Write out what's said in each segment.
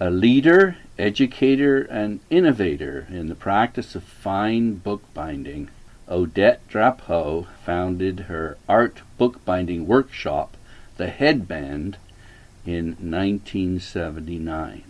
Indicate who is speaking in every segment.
Speaker 1: a leader, educator, and innovator in the practice of fine bookbinding. Odette Drapeau founded her art bookbinding workshop, the Headband, in 1979.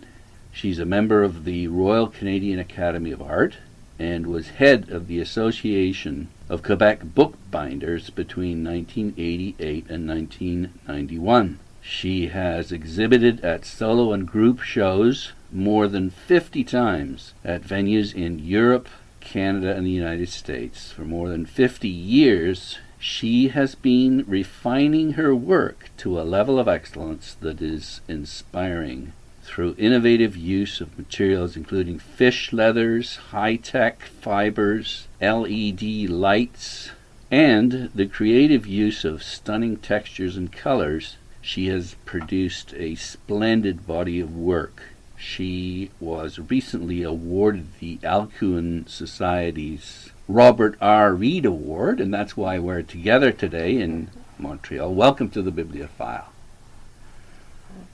Speaker 1: She's a member of the Royal Canadian Academy of Art and was head of the Association of Quebec Bookbinders between 1988 and 1991. She has exhibited at solo and group shows more than 50 times at venues in Europe, Canada, and the United States. For more than 50 years, she has been refining her work to a level of excellence that is inspiring through innovative use of materials including fish leathers, high-tech fibres, LED lights, and the creative use of stunning textures and colors. She has produced a splendid body of work. She was recently awarded the Alcuin Society's Robert R. Reid Award, and that's why we're together today in Montreal. Welcome to the Bibliophile.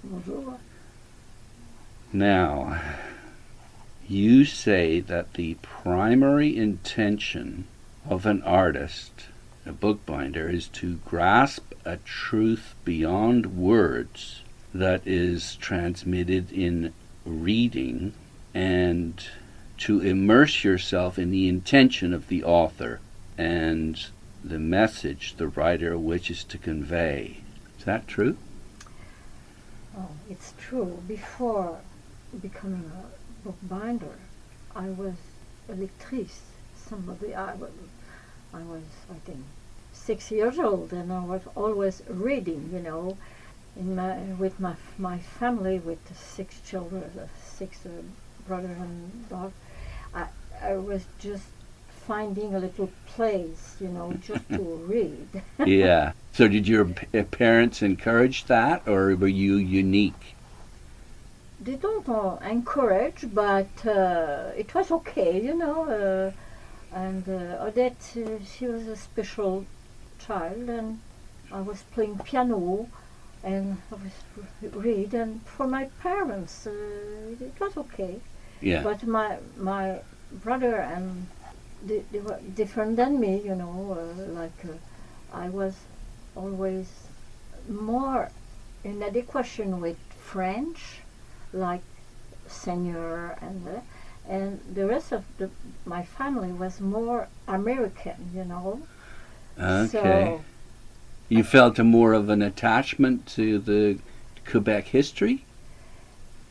Speaker 2: Bonjour.
Speaker 1: Now, you say that the primary intention of an artist, a bookbinder, is to grasp a truth beyond words that is transmitted in reading and to immerse yourself in the intention of the author and the message the writer wishes to convey. Is that true?
Speaker 2: Oh, it's true. Before becoming a bookbinder, I was a lectrice. I was, I think, 6 years old, and I was always reading, with my family, with 6 children, 6 brothers and daughters. I was just finding a little place, just to read.
Speaker 1: Yeah. So did your parents encourage that, or were you unique?
Speaker 2: They don't encourage, but it was okay, and Odette, she was a special child, and I was playing piano, and I was read, and for my parents, it was okay.
Speaker 1: Yeah.
Speaker 2: But my brother and they were different than me, I was always more in adequation with French, like senior, and the rest of my family was more American,
Speaker 1: Okay.
Speaker 2: So
Speaker 1: you felt more of an attachment to the Quebec history?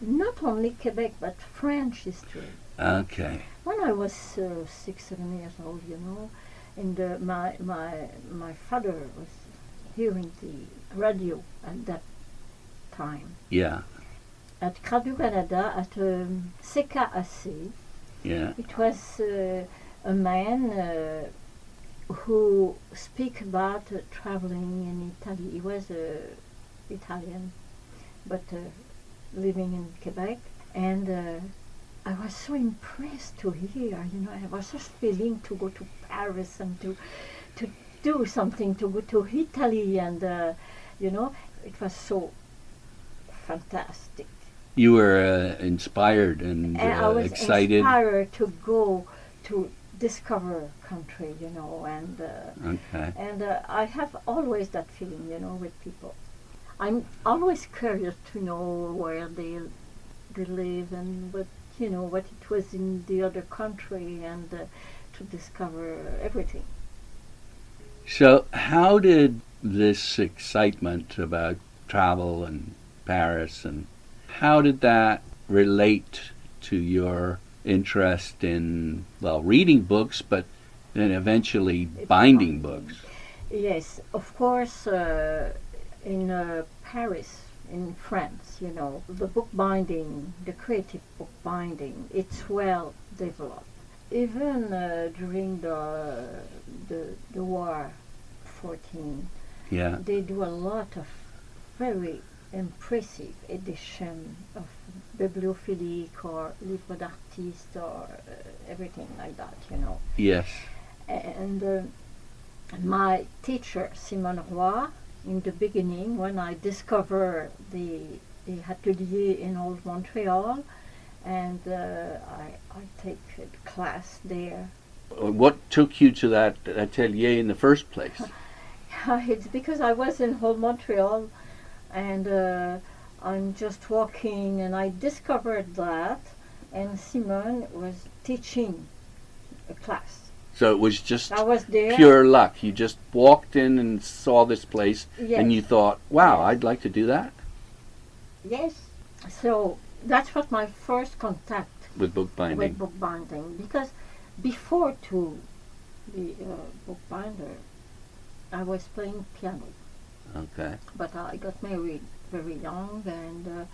Speaker 2: not only Quebec, but French history.
Speaker 1: Okay.
Speaker 2: When I was 6, 7 years old, and my father was hearing the radio at that time.
Speaker 1: Yeah.
Speaker 2: At Radio Canada, at CKAC.
Speaker 1: Yeah.
Speaker 2: It was a man who speak about traveling in Italy. He was Italian, but living in Quebec, and I was so impressed to hear. I was just feeling to go to Paris and to do something, to go to Italy, and it was so fantastic.
Speaker 1: You were inspired and
Speaker 2: I was
Speaker 1: excited.
Speaker 2: inspired to go to discover country, and
Speaker 1: Okay.
Speaker 2: and I have always that feeling, with people. I'm always curious to know where they live and what it was in the other country, and to discover everything.
Speaker 1: So how did this excitement about travel and Paris, and how did that relate to your interest in, reading books, but then eventually binding books?
Speaker 2: Yes, of course, in Paris, in France, the bookbinding, the creative bookbinding, it's well developed. Even during the war 14,
Speaker 1: Yeah.
Speaker 2: they do a lot of very impressive edition of bibliophilique or livre d'artiste or everything like that,
Speaker 1: Yes.
Speaker 2: And my teacher, Simone Roy, in the beginning, when I discovered the atelier in Old Montreal, and I take a class there.
Speaker 1: What took you to that atelier in the first place?
Speaker 2: It's because I was in Old Montreal, and I'm just walking, and I discovered that, and Simone was teaching a class.
Speaker 1: So it was just
Speaker 2: I was there.
Speaker 1: pure luck. You just walked in and saw this place,
Speaker 2: Yes.
Speaker 1: and you thought, wow,
Speaker 2: Yes.
Speaker 1: I'd like to do that
Speaker 2: Yes. So that's what my first contact
Speaker 1: with bookbinding.
Speaker 2: with bookbinding. Because before to be a bookbinder, I was playing piano.
Speaker 1: Okay.
Speaker 2: But I got married very young, and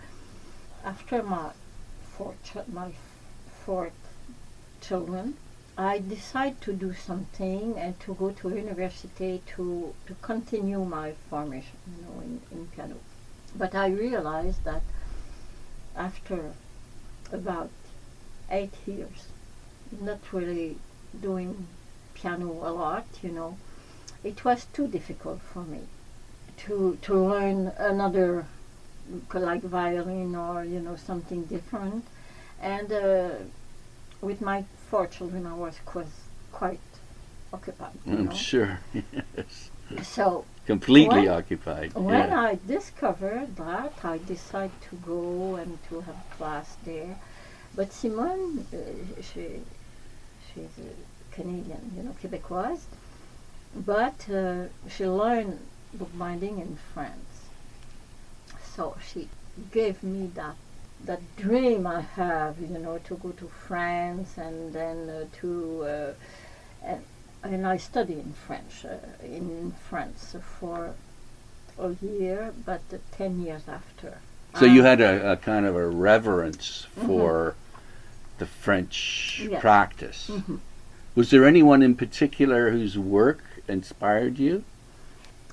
Speaker 2: after my fourth children, I decided to do something and to go to university to continue my formation, in piano. But I realized that after about 8 years, not really doing piano a lot, it was too difficult for me to learn another, like violin or something different. And with my 4 children, I was quite occupied.
Speaker 1: I'm sure. Yes.
Speaker 2: So
Speaker 1: Completely
Speaker 2: when-
Speaker 1: occupied.
Speaker 2: when
Speaker 1: Yeah.
Speaker 2: I discovered that, I decided to go and to have class there. But Simone, she's a Canadian, Quebecoise, but she learned bookbinding in France. So she gave me that dream I have, to go to France, and then and I studied in French, in France for a year, but 10 years after.
Speaker 1: So you had a kind of a reverence for the French
Speaker 2: Yes.
Speaker 1: practice.
Speaker 2: Mhm.
Speaker 1: Was there anyone in particular whose work inspired you?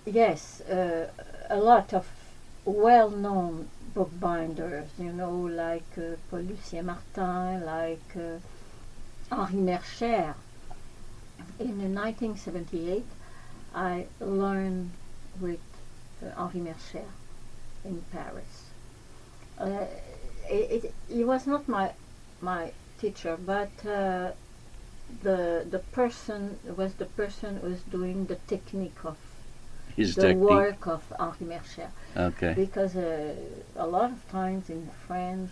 Speaker 2: Yes, a lot of well-known bookbinders, like Paul-Lucien Martin, like Henri Mercier. In 1978, I learned with Henri Mercier in Paris. He was not my teacher, but the person was the person who was doing the technique of
Speaker 1: His
Speaker 2: the
Speaker 1: technique.
Speaker 2: work of Henri Mercier.
Speaker 1: Okay.
Speaker 2: Because a lot of times in French,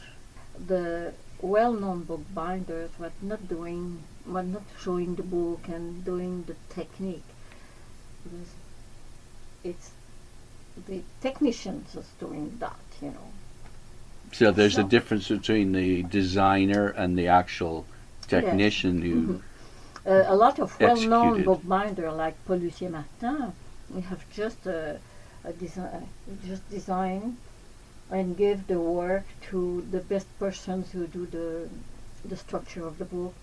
Speaker 2: the well-known bookbinders were not showing the book and doing the technique. Because it's the technicians is doing that.
Speaker 1: So there's a
Speaker 2: So-
Speaker 1: difference between the designer and the actual technician who
Speaker 2: Mhm. A lot of well-known
Speaker 1: Executed.
Speaker 2: bookbinders like Paul-Lucien Martin, we have just design and give the work to the best persons who do the structure of the book,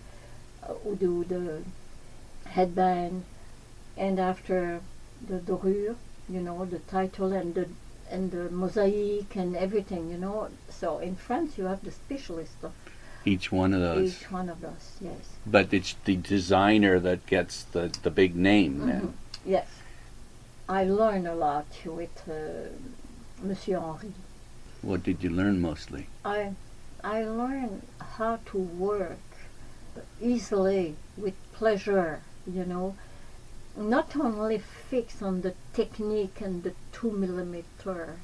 Speaker 2: who do the headband, and after the dorure, the title and the mosaic and everything, So in France you have the specialist of
Speaker 1: each one of those.
Speaker 2: each one of those, yes.
Speaker 1: But it's the designer that gets the big name then.
Speaker 2: Yes. I learned a lot with Monsieur Henri.
Speaker 1: What did you learn mostly?
Speaker 2: I learned how to work easily, with pleasure, not only fix on the technique and the 2 millimeter,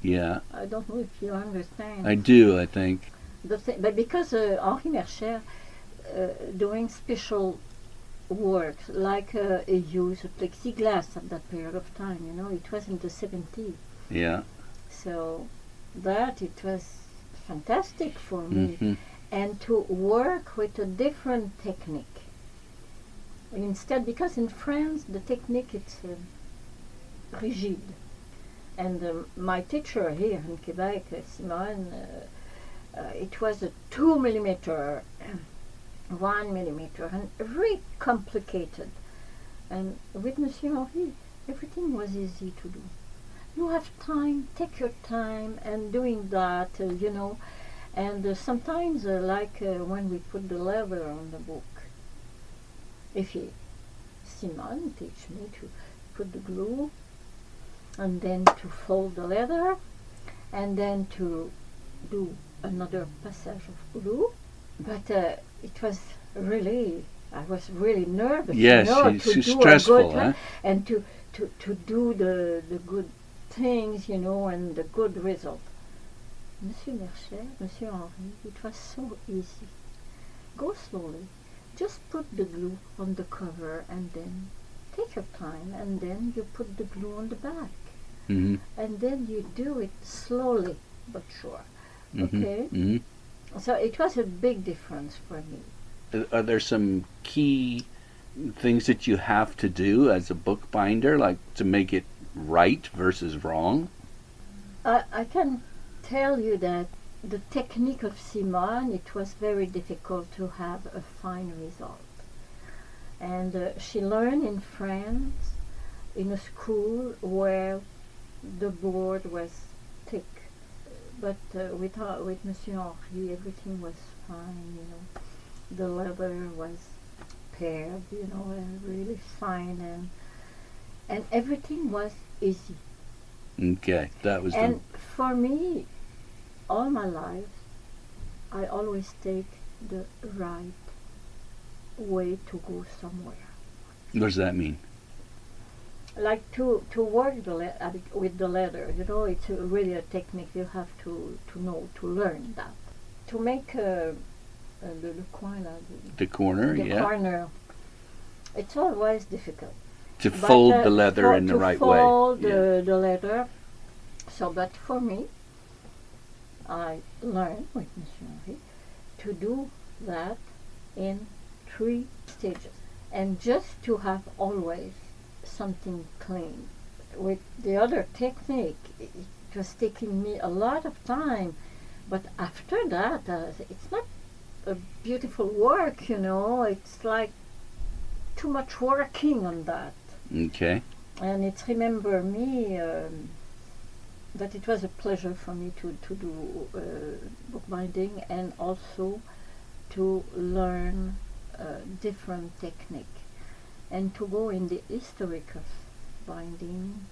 Speaker 1: Yeah,
Speaker 2: I don't know if you understand.
Speaker 1: I do, I think.
Speaker 2: But because Henri Mercier doing special work, like he used plexiglass at that period of time, it was in the 70s.
Speaker 1: Yeah.
Speaker 2: So that it was fantastic for me.
Speaker 1: Hmm.
Speaker 2: And to work with a different technique. Instead, because in France the technique it's rigid. And my teacher here in Quebec, Simone, it was a 2 millimeter, 1 millimeter, and very complicated. And with Monsieur Henri, everything was easy to do. You have time, take your time, and doing that, And sometimes, when we put the leather on the book, Simone teach me to put the glue, and then to fold the leather, and then to do another passage of glue. But it was really, I was really nervous,
Speaker 1: Yes,
Speaker 2: to
Speaker 1: it's
Speaker 2: do
Speaker 1: stressful,
Speaker 2: a good
Speaker 1: huh?
Speaker 2: and to do the good things, and the good result. Monsieur Mercier, Monsieur Henri, it was so easy. Go slowly. Just put the glue on the cover and then take your time, and then you put the glue on the back.
Speaker 1: Mm-hmm.
Speaker 2: And then you do it slowly but sure.
Speaker 1: Mm-hmm.
Speaker 2: Okay?
Speaker 1: Mm-hmm.
Speaker 2: So it was a big difference for me.
Speaker 1: Are there some key things that you have to do as a bookbinder, like to make it right versus wrong?
Speaker 2: I can tell you that the technique of Simone, it was very difficult to have a fine result. And she learned in France in a school where the board was thick. But with Monsieur Henri, everything was fine, The leather was paired, and really fine, and everything was easy.
Speaker 1: Okay, that was
Speaker 2: And for me, all my life, I always take the right way to go somewhere.
Speaker 1: what does that mean?
Speaker 2: Like to work with the leather, it's really a technique. You have to know, to learn that. To make le coin,
Speaker 1: The corner,
Speaker 2: the
Speaker 1: yeah.
Speaker 2: corner, it's always difficult.
Speaker 1: To fold the leather in the right way.
Speaker 2: To fold the leather. So, but for me, I learned with Monsieur Henri to do that in 3 stages, and just to have always something clean. With the other technique, it was taking me a lot of time, but after that, it's not a beautiful work, it's like too much working on that.
Speaker 1: Okay.
Speaker 2: And it remember me that it was a pleasure for me to do bookbinding, and also to learn different technique, and to go in the historic of binding,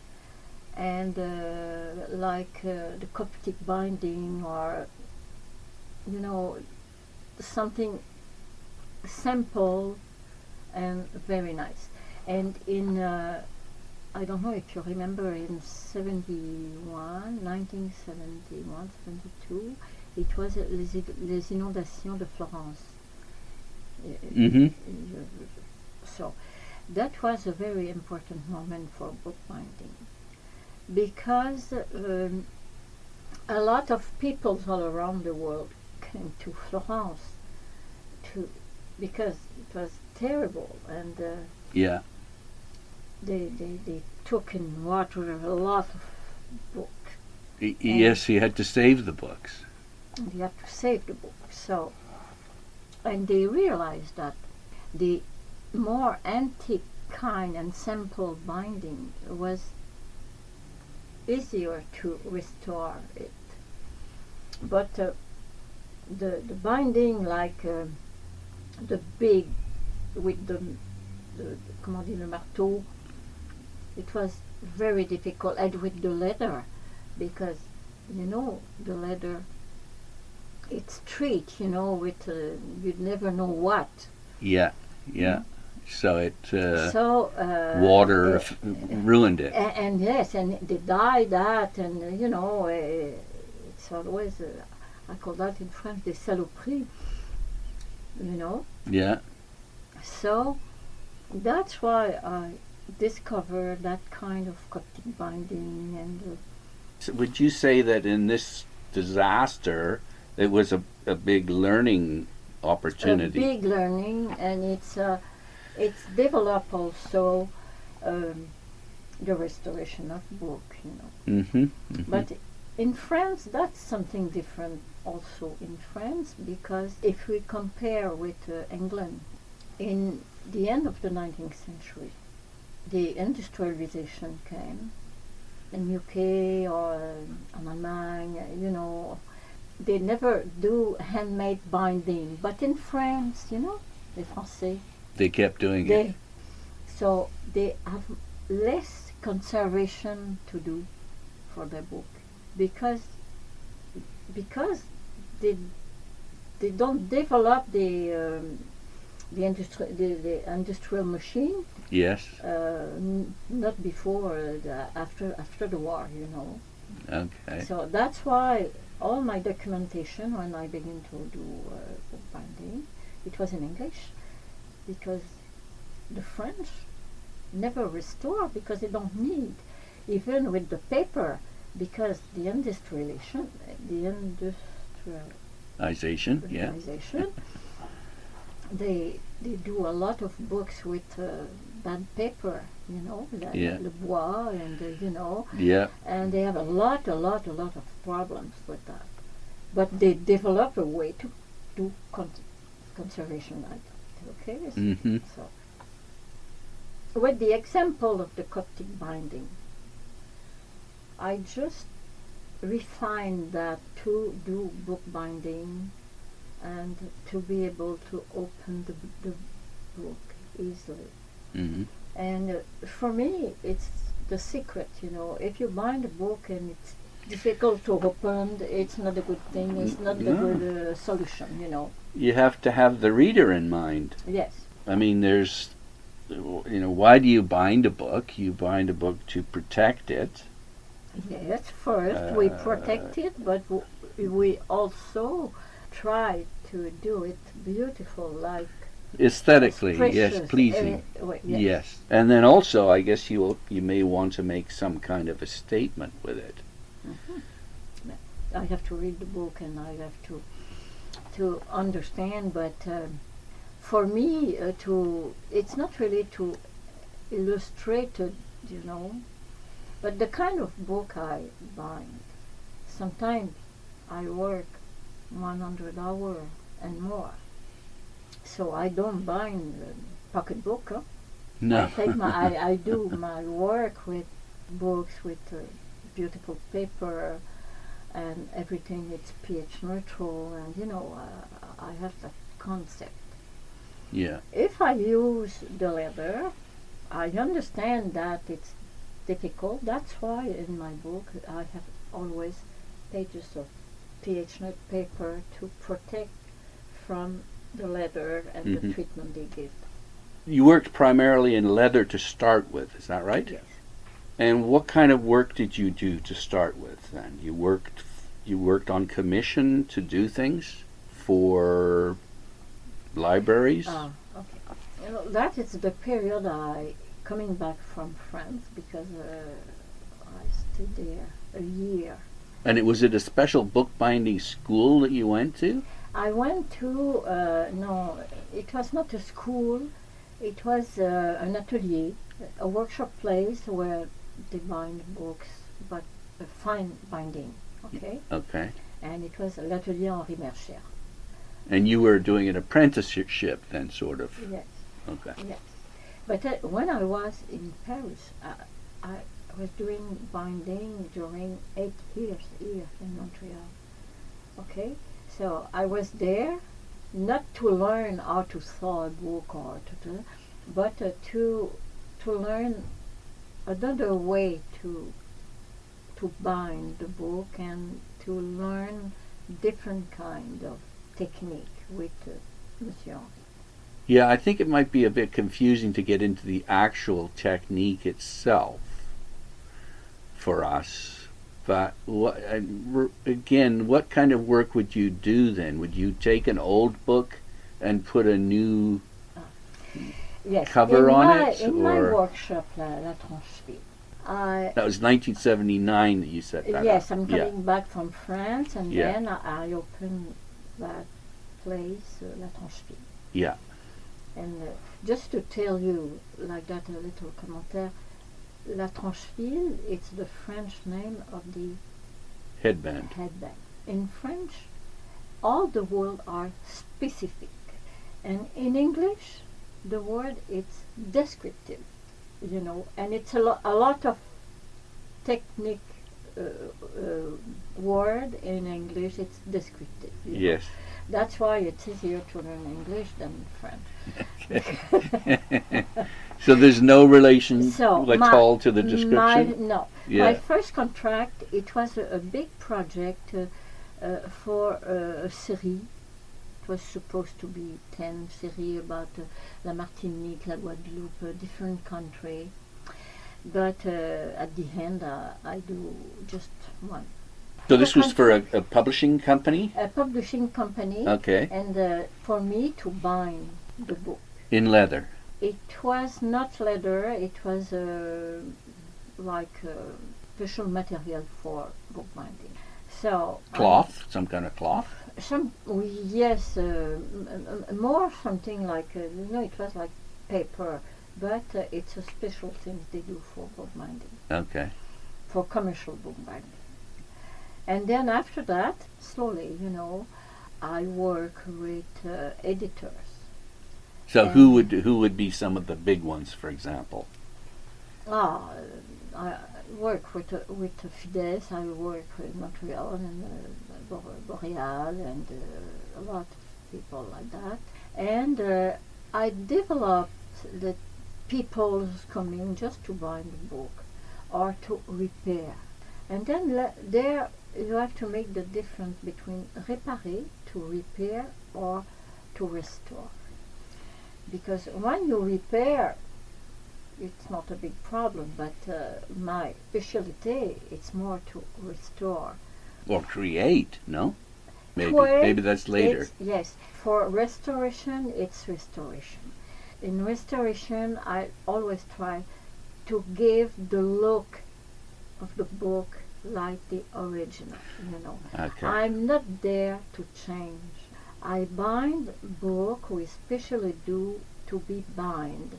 Speaker 2: and like the Coptic binding, or something simple and very nice. And in I don't know if you remember, in 1971, 72, it was les inondations de Florence.
Speaker 1: Mm-hmm.
Speaker 2: So that was a very important moment for bookbinding, because a lot of people all around the world came to Florence because it was terrible, and
Speaker 1: Yeah.
Speaker 2: they took in water a lot of books.
Speaker 1: Yes, he had to save the books.
Speaker 2: And you have to save the book. So, and they realized that the more antique kind and simple binding was easier to restore it. But the binding, like the big, with the comment on dit, le marteau, it was very difficult, and with the leather, because the leather, it's straight, with you'd never know what.
Speaker 1: Yeah, yeah. So it
Speaker 2: So
Speaker 1: water ruined it.
Speaker 2: And yes, and they dyed that, and it's always I call that in French des saloperies.
Speaker 1: Yeah.
Speaker 2: So that's why I discovered that kind of Coptic binding. And
Speaker 1: So would you say that in this disaster, it was a big learning opportunity?
Speaker 2: a big learning, and it's developed also the restoration of book,
Speaker 1: Mm-hmm. Mm-hmm.
Speaker 2: But in France, that's something different also in France, because if we compare with England, in the end of the 19th century, the industrialization came in UK or in Allemagne, they never do handmade binding, but in France, les Français,
Speaker 1: They kept doing it.
Speaker 2: So they have less conservation to do for their book, because because they don't develop the industrial machine.
Speaker 1: Yes.
Speaker 2: Not before, after the war,
Speaker 1: Okay.
Speaker 2: So that's why all my documentation, when I began to do bookbinding, it was in English, because the French never restore, because they don't need, even with the paper, because the industrialization,
Speaker 1: Yeah.
Speaker 2: they do a lot of books with bad paper, like Le Bois, and
Speaker 1: Yeah.
Speaker 2: and they have a lot of problems with that. But they develop a way to do conservation like that. Okay,
Speaker 1: Mm-hmm.
Speaker 2: so with the example of the Coptic binding, I just refined that to do bookbinding and to be able to open the book easily.
Speaker 1: Mm-hmm.
Speaker 2: And for me, it's the secret, if you bind a book and it's difficult to open, it's not a good thing, it's not the good solution,
Speaker 1: You have to have the reader in mind.
Speaker 2: Yes.
Speaker 1: I mean, there's, why do you bind a book? You bind a book to protect it.
Speaker 2: Yes, first we protect it, but we also try to do it beautiful, like
Speaker 1: Aesthetically, yes,
Speaker 2: precious,
Speaker 1: pleasing.
Speaker 2: yes.
Speaker 1: Yes. And then also, I guess you may want to make some kind of a statement with it.
Speaker 2: Mm-hmm. I have to read the book and I have to understand, but for me, it's not really to illustrate it, but the kind of book I bind. Sometimes I work 100 hours and more. So I don't bind pocket book.
Speaker 1: No.
Speaker 2: I do my work with books with beautiful paper and everything. It's pH neutral, and I have that concept.
Speaker 1: Yeah.
Speaker 2: If I use the leather, I understand that it's difficult. That's why in my book I have always pages of pH neutral paper to protect from the leather and the treatment they give.
Speaker 1: You worked primarily in leather to start with, is that right?
Speaker 2: Yes.
Speaker 1: And what kind of work did you do to start with then? You worked on commission to do things for libraries?
Speaker 2: Okay. That is the period coming back from France, because I stayed there a year.
Speaker 1: And was it a special bookbinding school that you went to?
Speaker 2: I went to, no, it was not a school, it was an atelier, a workshop place where they bind books, but fine binding, okay?
Speaker 1: Okay.
Speaker 2: And it was l'atelier Henri Mercier.
Speaker 1: And you were doing an apprenticeship then, sort of?
Speaker 2: Yes.
Speaker 1: Okay.
Speaker 2: Yes. But when I was in Paris, I was doing binding during 8 years here in Montreal, okay? So I was there not to learn how to sew a book but to learn another way to bind the book and to learn different kind of technique with Monsieur.
Speaker 1: Yeah, I think it might be a bit confusing to get into the actual technique itself for us. But what kind of work would you do then? Would you take an old book and put a new cover on it?
Speaker 2: In my workshop, La Trancheville,
Speaker 1: that was 1979 that you set that
Speaker 2: yes,
Speaker 1: up.
Speaker 2: I'm coming back from France, and
Speaker 1: Yeah.
Speaker 2: then I opened that place, La Trancheville.
Speaker 1: Yeah.
Speaker 2: And just to tell you, like that, a little commentaire, La Trancheville, it's the French name of the
Speaker 1: Headband.
Speaker 2: In French, all the words are specific. And in English, the word is descriptive, and it's a lot of technique word in English, it's descriptive.
Speaker 1: Yes.
Speaker 2: That's why it's easier to learn English than French.
Speaker 1: So there's no relation at all to the
Speaker 2: My
Speaker 1: description?
Speaker 2: first contract, it was a big project for a series. It was supposed to be 10 series about La Martinique, La Guadeloupe, different country. But at the end, I do just one.
Speaker 1: So this was for a publishing company?
Speaker 2: A publishing company.
Speaker 1: Okay.
Speaker 2: And for me to bind the book.
Speaker 1: In leather?
Speaker 2: It was not leather, it was like special material for bookbinding. So
Speaker 1: cloth? Some kind of cloth?
Speaker 2: Yes, more something like, it was like paper, but it's a special thing they do for bookbinding.
Speaker 1: Okay.
Speaker 2: For commercial bookbinding. And then after that, slowly, I work with editors.
Speaker 1: So who would be some of the big ones, for example?
Speaker 2: I work with fibres. I work with Montreal and Montreal and a lot of people like that. And I developed the people coming just to bind the book or to repair. And then there you have to make the difference between réparer, to repair, or to restore. Because when you repair, it's not a big problem, but my specialty, it's more to restore.
Speaker 1: Or create, no? Maybe that's later.
Speaker 2: Yes, for restoration, it's restoration. In restoration, I always try to give the look of the book like the original,
Speaker 1: Okay.
Speaker 2: I'm not there to change. I bind book we specially do to be bind,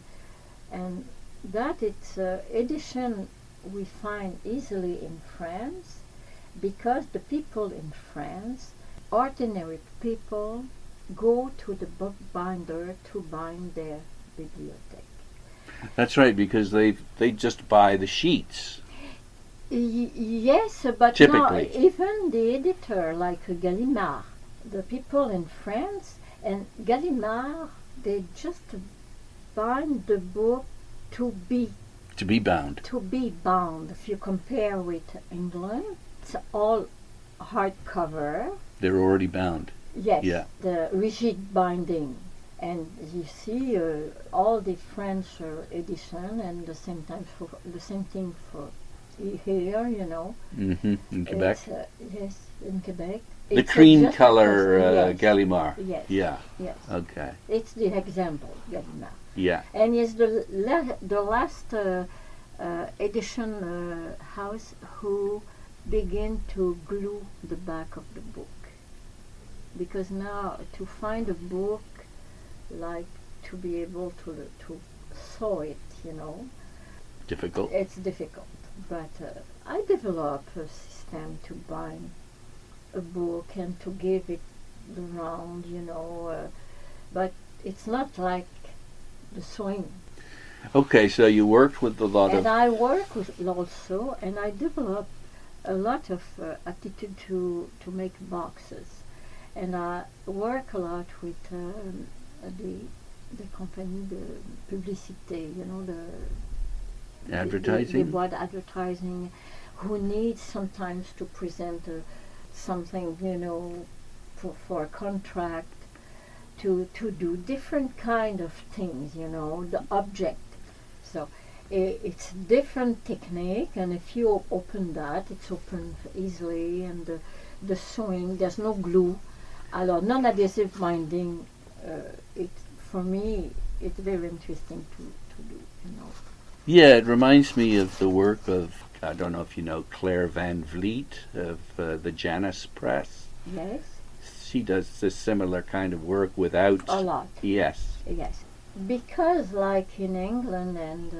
Speaker 2: and that it's edition we find easily in France, because the people in France, ordinary people, go to the bookbinder to bind their bibliothèque.
Speaker 1: That's right, because they just buy the sheets.
Speaker 2: Yes, but
Speaker 1: typically.
Speaker 2: No, even the editor, like Gallimard, the people in France, and Gallimard, they just bind the book to be
Speaker 1: bound.
Speaker 2: To be bound. If you compare with England, it's all hardcover.
Speaker 1: They're already bound.
Speaker 2: Yes,
Speaker 1: yeah.
Speaker 2: The rigid binding. And you see all the French edition, and the same thing for here,
Speaker 1: Mm-hmm. In Quebec?
Speaker 2: Yes, in Quebec.
Speaker 1: The cream color
Speaker 2: yes.
Speaker 1: Gallimard?
Speaker 2: Yes.
Speaker 1: Yeah.
Speaker 2: Yes.
Speaker 1: Okay.
Speaker 2: It's the example, Gallimard.
Speaker 1: Yeah.
Speaker 2: And it's the last edition house who begin to glue the back of the book. Because now to find a book, like to be able to sew it,
Speaker 1: Difficult?
Speaker 2: It's difficult. But I developed a system to bind a book and to give it the round, but it's not like the sewing.
Speaker 1: Okay, so you worked with a lot of...
Speaker 2: And I work with also, and I developed a lot of attitude to make boxes. And I work a lot with the company, the publicité, the
Speaker 1: advertising?
Speaker 2: The board advertising, who needs sometimes to present something, for a contract, to do different kind of things, the object. So it's different technique, and if you open that, it's open easily, and the sewing, there's no glue. Alors, non-adhesive binding, for me, it's very interesting to do,
Speaker 1: Yeah, it reminds me of the work of, I don't know if you know, Claire Van Vliet of the Janus Press.
Speaker 2: Yes.
Speaker 1: She does this similar kind of work without...
Speaker 2: A lot.
Speaker 1: Yes.
Speaker 2: Yes. Because like in England and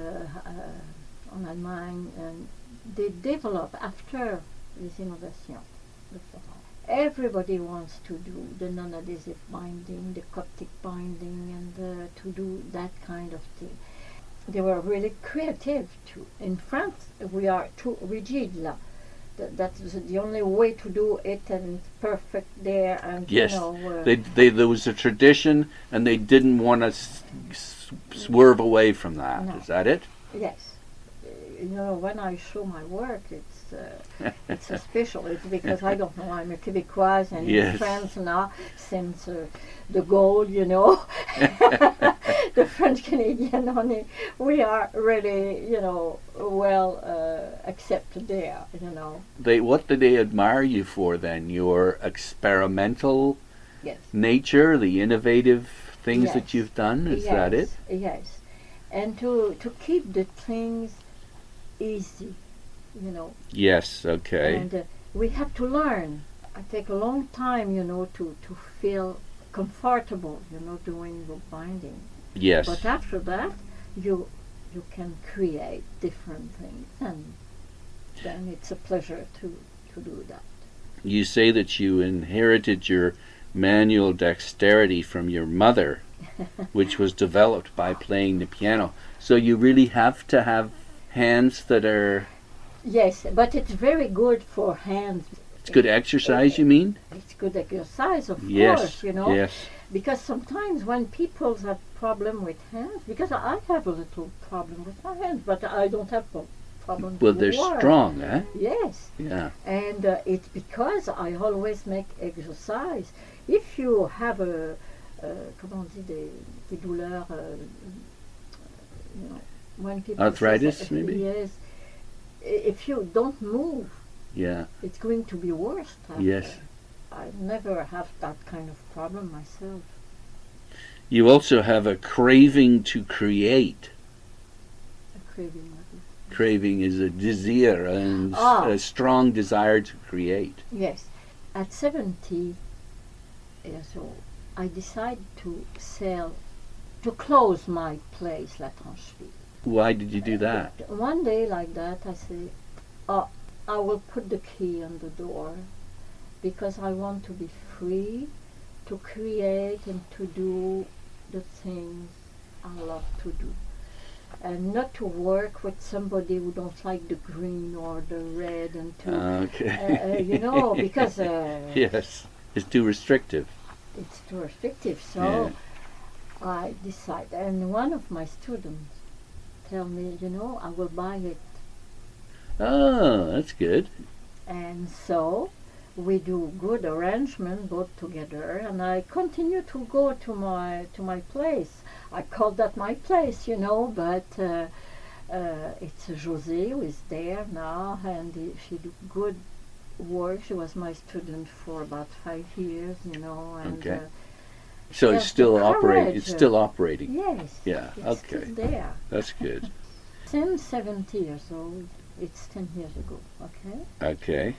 Speaker 2: on Allemagne, they develop after les innovations. Everybody wants to do the non-adhesive binding, the Coptic binding, and to do that kind of thing. They were really creative too. In France, we are too rigid. That's the only way to do it, and perfect there. And
Speaker 1: yes, there was a tradition, and they didn't want to swerve away from that.
Speaker 2: No.
Speaker 1: Is that it?
Speaker 2: Yes. When I show my work, it's it's a special. It's because I don't know. I'm a Quebecoise and
Speaker 1: Yes.
Speaker 2: in France now since the gold, you know, the French Canadian honey. We are really, you know, well accepted there. You know.
Speaker 1: What do they admire you for then? Your experimental
Speaker 2: Yes.
Speaker 1: nature, the innovative things
Speaker 2: Yes.
Speaker 1: that you've done? Is that it?
Speaker 2: Yes. And to keep the things easy, you know.
Speaker 1: Yes, okay.
Speaker 2: And we have to learn. I take a long time, you know, to feel comfortable, you know, doing bookbinding.
Speaker 1: Yes.
Speaker 2: But after that, you can create different things, and then it's a pleasure to do that.
Speaker 1: You say that you inherited your manual dexterity from your mother, which was developed by playing the piano. So you really have to have hands that are...
Speaker 2: Yes, but it's very good for hands.
Speaker 1: It's good exercise, you mean?
Speaker 2: It's good exercise, of
Speaker 1: Yes,
Speaker 2: course, you know.
Speaker 1: yes.
Speaker 2: Because sometimes when people have problem with hands, because I have a little problem with my hands, but I don't have a problem
Speaker 1: Well,
Speaker 2: with
Speaker 1: they're
Speaker 2: work.
Speaker 1: strong, eh?
Speaker 2: Yes,
Speaker 1: Yeah.
Speaker 2: and it's because I always make exercise. If you have comment on dit, des douleurs, you know, when people
Speaker 1: Arthritis,
Speaker 2: say,
Speaker 1: maybe?
Speaker 2: Yes, if you don't move,
Speaker 1: Yeah.
Speaker 2: it's going to be worse.
Speaker 1: Yes.
Speaker 2: I never have that kind of problem myself.
Speaker 1: You also have a craving to create.
Speaker 2: A craving.
Speaker 1: Craving is a desire, and a strong desire to create.
Speaker 2: Yes. At 70 years old, I decided to close my place, La Trancheville.
Speaker 1: Why did you do that?
Speaker 2: One day like that, I say, oh, I will put the key on the door because I want to be free to create and to do the things I love to do. And not to work with somebody who don't like the green or the red and to,
Speaker 1: Okay.
Speaker 2: you know, because
Speaker 1: yes, it's too restrictive.
Speaker 2: it's too restrictive. So I decide, and one of my students tell me, you know, I will buy it.
Speaker 1: Oh, that's good.
Speaker 2: And so we do good arrangement both together, and I continue to go to my place. I call that my place, you know, but it's José who is there now, and she do good work. She was my student for about 5 years, you know, and
Speaker 1: Okay. So
Speaker 2: she
Speaker 1: it's
Speaker 2: has
Speaker 1: still
Speaker 2: the
Speaker 1: operating.
Speaker 2: courage.
Speaker 1: It's still operating.
Speaker 2: Yes.
Speaker 1: Yeah.
Speaker 2: It's
Speaker 1: Okay.
Speaker 2: still there.
Speaker 1: That's good.
Speaker 2: Since 70 years old, it's 10 years ago. Okay.
Speaker 1: Okay.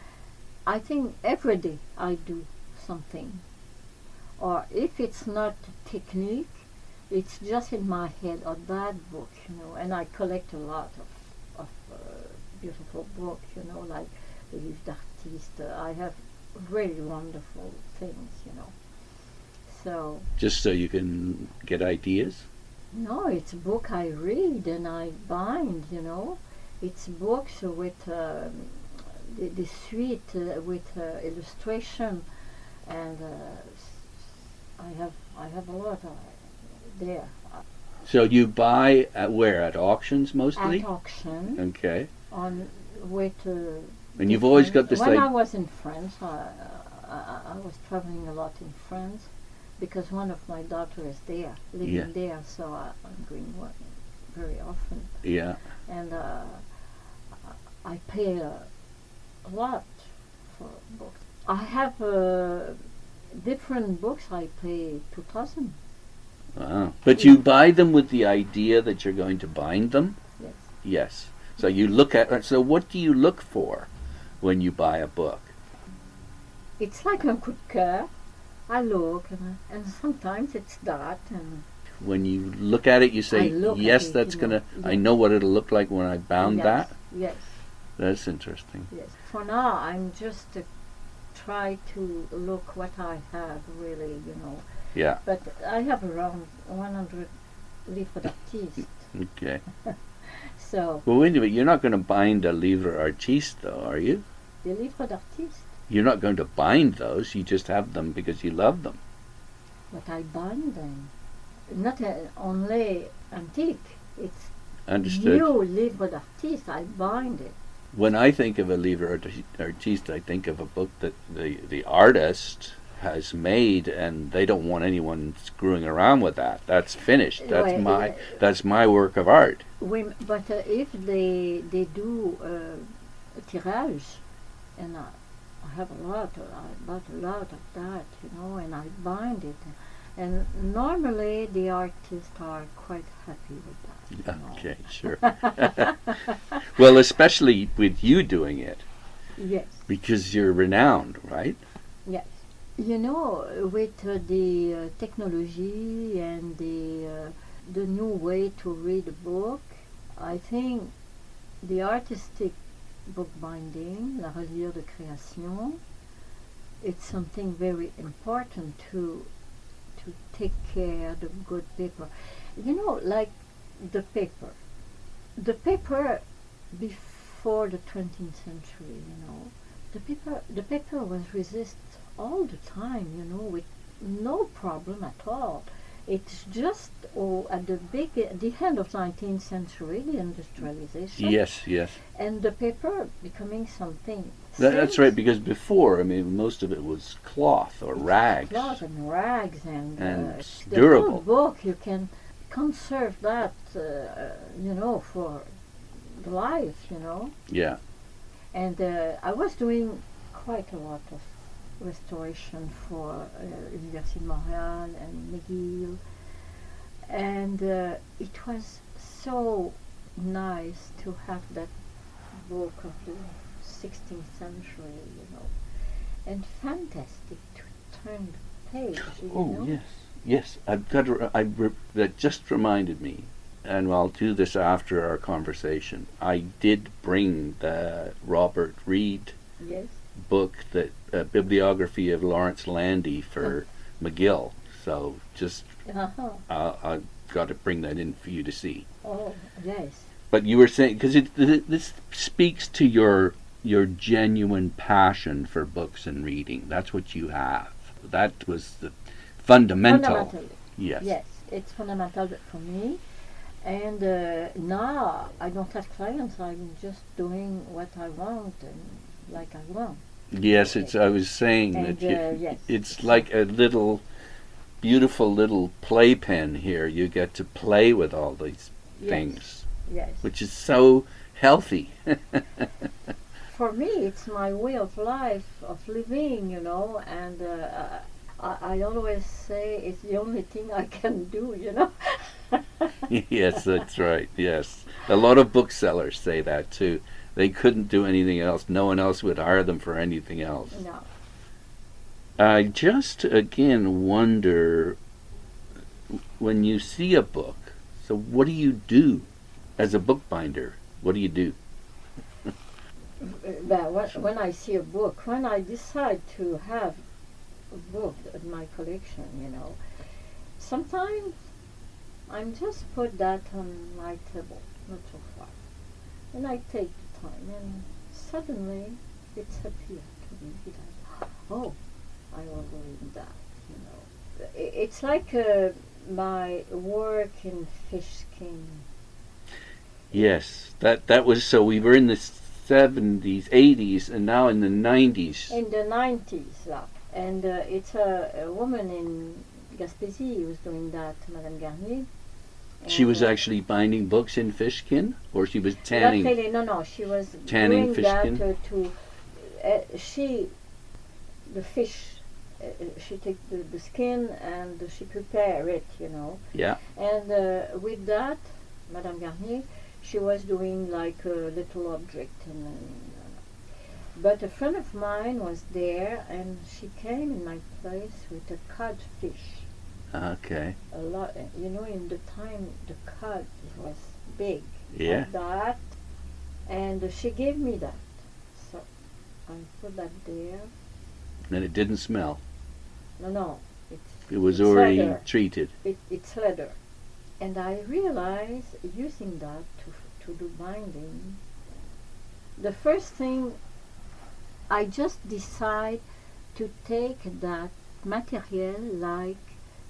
Speaker 2: I think every day I do something, or if it's not technique, it's just in my head or that book, you know. And I collect a lot of beautiful books, you know, like the livres d'artistes. I have really wonderful things, you know. So
Speaker 1: Just so you can get ideas.
Speaker 2: no, it's a book I read and I bind, you know. It's books with the suite with illustration, and I have a lot there.
Speaker 1: So you buy at where? At auctions mostly?
Speaker 2: At auction
Speaker 1: Okay.
Speaker 2: on with.
Speaker 1: And you've always got this
Speaker 2: When
Speaker 1: like...
Speaker 2: I was in France, I was traveling a lot in France because one of my daughters is there, living there, so I'm going very often.
Speaker 1: Yeah.
Speaker 2: And I pay a lot for books. I have different books. I pay 2,000.
Speaker 1: Wow. But you buy them with the idea that you're going to bind them?
Speaker 2: Yes.
Speaker 1: Yes. So you look at... So what do you look for when you buy a book?
Speaker 2: It's like un coup de cœur. I look, and sometimes it's that. And
Speaker 1: When you look at it, you say, yes,
Speaker 2: it,
Speaker 1: that's
Speaker 2: you
Speaker 1: going to...
Speaker 2: know.
Speaker 1: I know what it'll look like when I bound
Speaker 2: yes,
Speaker 1: that.
Speaker 2: Yes.
Speaker 1: That's interesting.
Speaker 2: Yes. For now, I'm just try to look what I have, really, you know.
Speaker 1: Yeah.
Speaker 2: But I have around 100 livres d'artistes.
Speaker 1: Okay.
Speaker 2: So,
Speaker 1: Well, wait a minute. You're not going to bind a livre artiste, though, are you?
Speaker 2: the livres d'artistes,
Speaker 1: You're not going to bind those. You just have them because you love them.
Speaker 2: but I bind them. Not only antique, it's
Speaker 1: Understood?
Speaker 2: new livres d'artistes, I bind it.
Speaker 1: When I think of a livre artiste, I think of a book that the artist has made, and they don't want anyone screwing around with that. That's finished. That's my work of art.
Speaker 2: But if they do a tirage, and I have a lot, I bought a lot of that, and I bind it, and normally the artists are quite happy with that.
Speaker 1: Okay, sure. Well, especially with you doing it.
Speaker 2: Yes.
Speaker 1: Because you're renowned, right?
Speaker 2: Yes. With the technology and the new way to read a book, I think the artistic bookbinding, la reliure de création, it's something very important to take care of the good paper. Like the paper. The paper before the 20th century, the paper was resist all the time, with no problem at all. It's just at the end of 19th century, the industrialization.
Speaker 1: Yes, yes.
Speaker 2: And the paper becoming something.
Speaker 1: That's right, because before, most of it was cloth or rags.
Speaker 2: Cloth and rags and
Speaker 1: durable.
Speaker 2: The book, you can conserve that, for life,
Speaker 1: Yeah.
Speaker 2: And I was doing quite a lot of restoration for Université de Montreal and McGill, and it was so nice to have that book of the 16th century, and fantastic to turn the page.
Speaker 1: Yes, yes. That just reminded me, and I'll do this after our conversation. I did bring the Robert Reid book, that bibliography of Lawrence Landy for McGill. So just I've got to bring that in for you to see.
Speaker 2: Oh yes.
Speaker 1: But you were saying, because this speaks to your genuine passion for books and reading. That's what you have. That was the fundamental. Yes.
Speaker 2: Yes, it's fundamental for me. And now I don't have clients. I'm just doing what I want and like I want.
Speaker 1: Yes, I was saying that
Speaker 2: yes,
Speaker 1: it's like a beautiful little playpen here. You get to play with all these things.
Speaker 2: Yes.
Speaker 1: Which is so healthy.
Speaker 2: For me, it's my way of life, of living, and I always say it's the only thing I can do,
Speaker 1: Yes, that's right, yes. A lot of booksellers say that too. They couldn't do anything else. No one else would hire them for anything else.
Speaker 2: No.
Speaker 1: I just, again, wonder, when you see a book, so what do you do as a bookbinder? What do you do?
Speaker 2: When I see a book, when I decide to have a book in my collection, sometimes I'm just put that on my table, not so far. And I take the time, and suddenly it's appeared to me that, I will read that, It's like my work in fish skin.
Speaker 1: Yes, that was, so we were in the 70s, 80s, and now in the 90s.
Speaker 2: In the 90s, and it's a woman in Gaspésie who's doing that, Madame Garnier.
Speaker 1: She was actually binding books in fishskin, or she was tanning?
Speaker 2: Not really, no, she was
Speaker 1: tanning
Speaker 2: doing
Speaker 1: fishskin?
Speaker 2: The fish, she takes the skin and she prepare it,
Speaker 1: Yeah.
Speaker 2: And with that, Madame Garnier, she was doing like a little object. But a friend of mine was there, and she came in my place with a codfish.
Speaker 1: Okay.
Speaker 2: A lot, in the time the cod was big.
Speaker 1: Yeah.
Speaker 2: Like that, and she gave me that. So I put that there.
Speaker 1: And it didn't smell.
Speaker 2: No,
Speaker 1: it was already
Speaker 2: leather.
Speaker 1: treated.
Speaker 2: It's leather. And I realized, using that to do binding, the first thing, I just decide to take that material like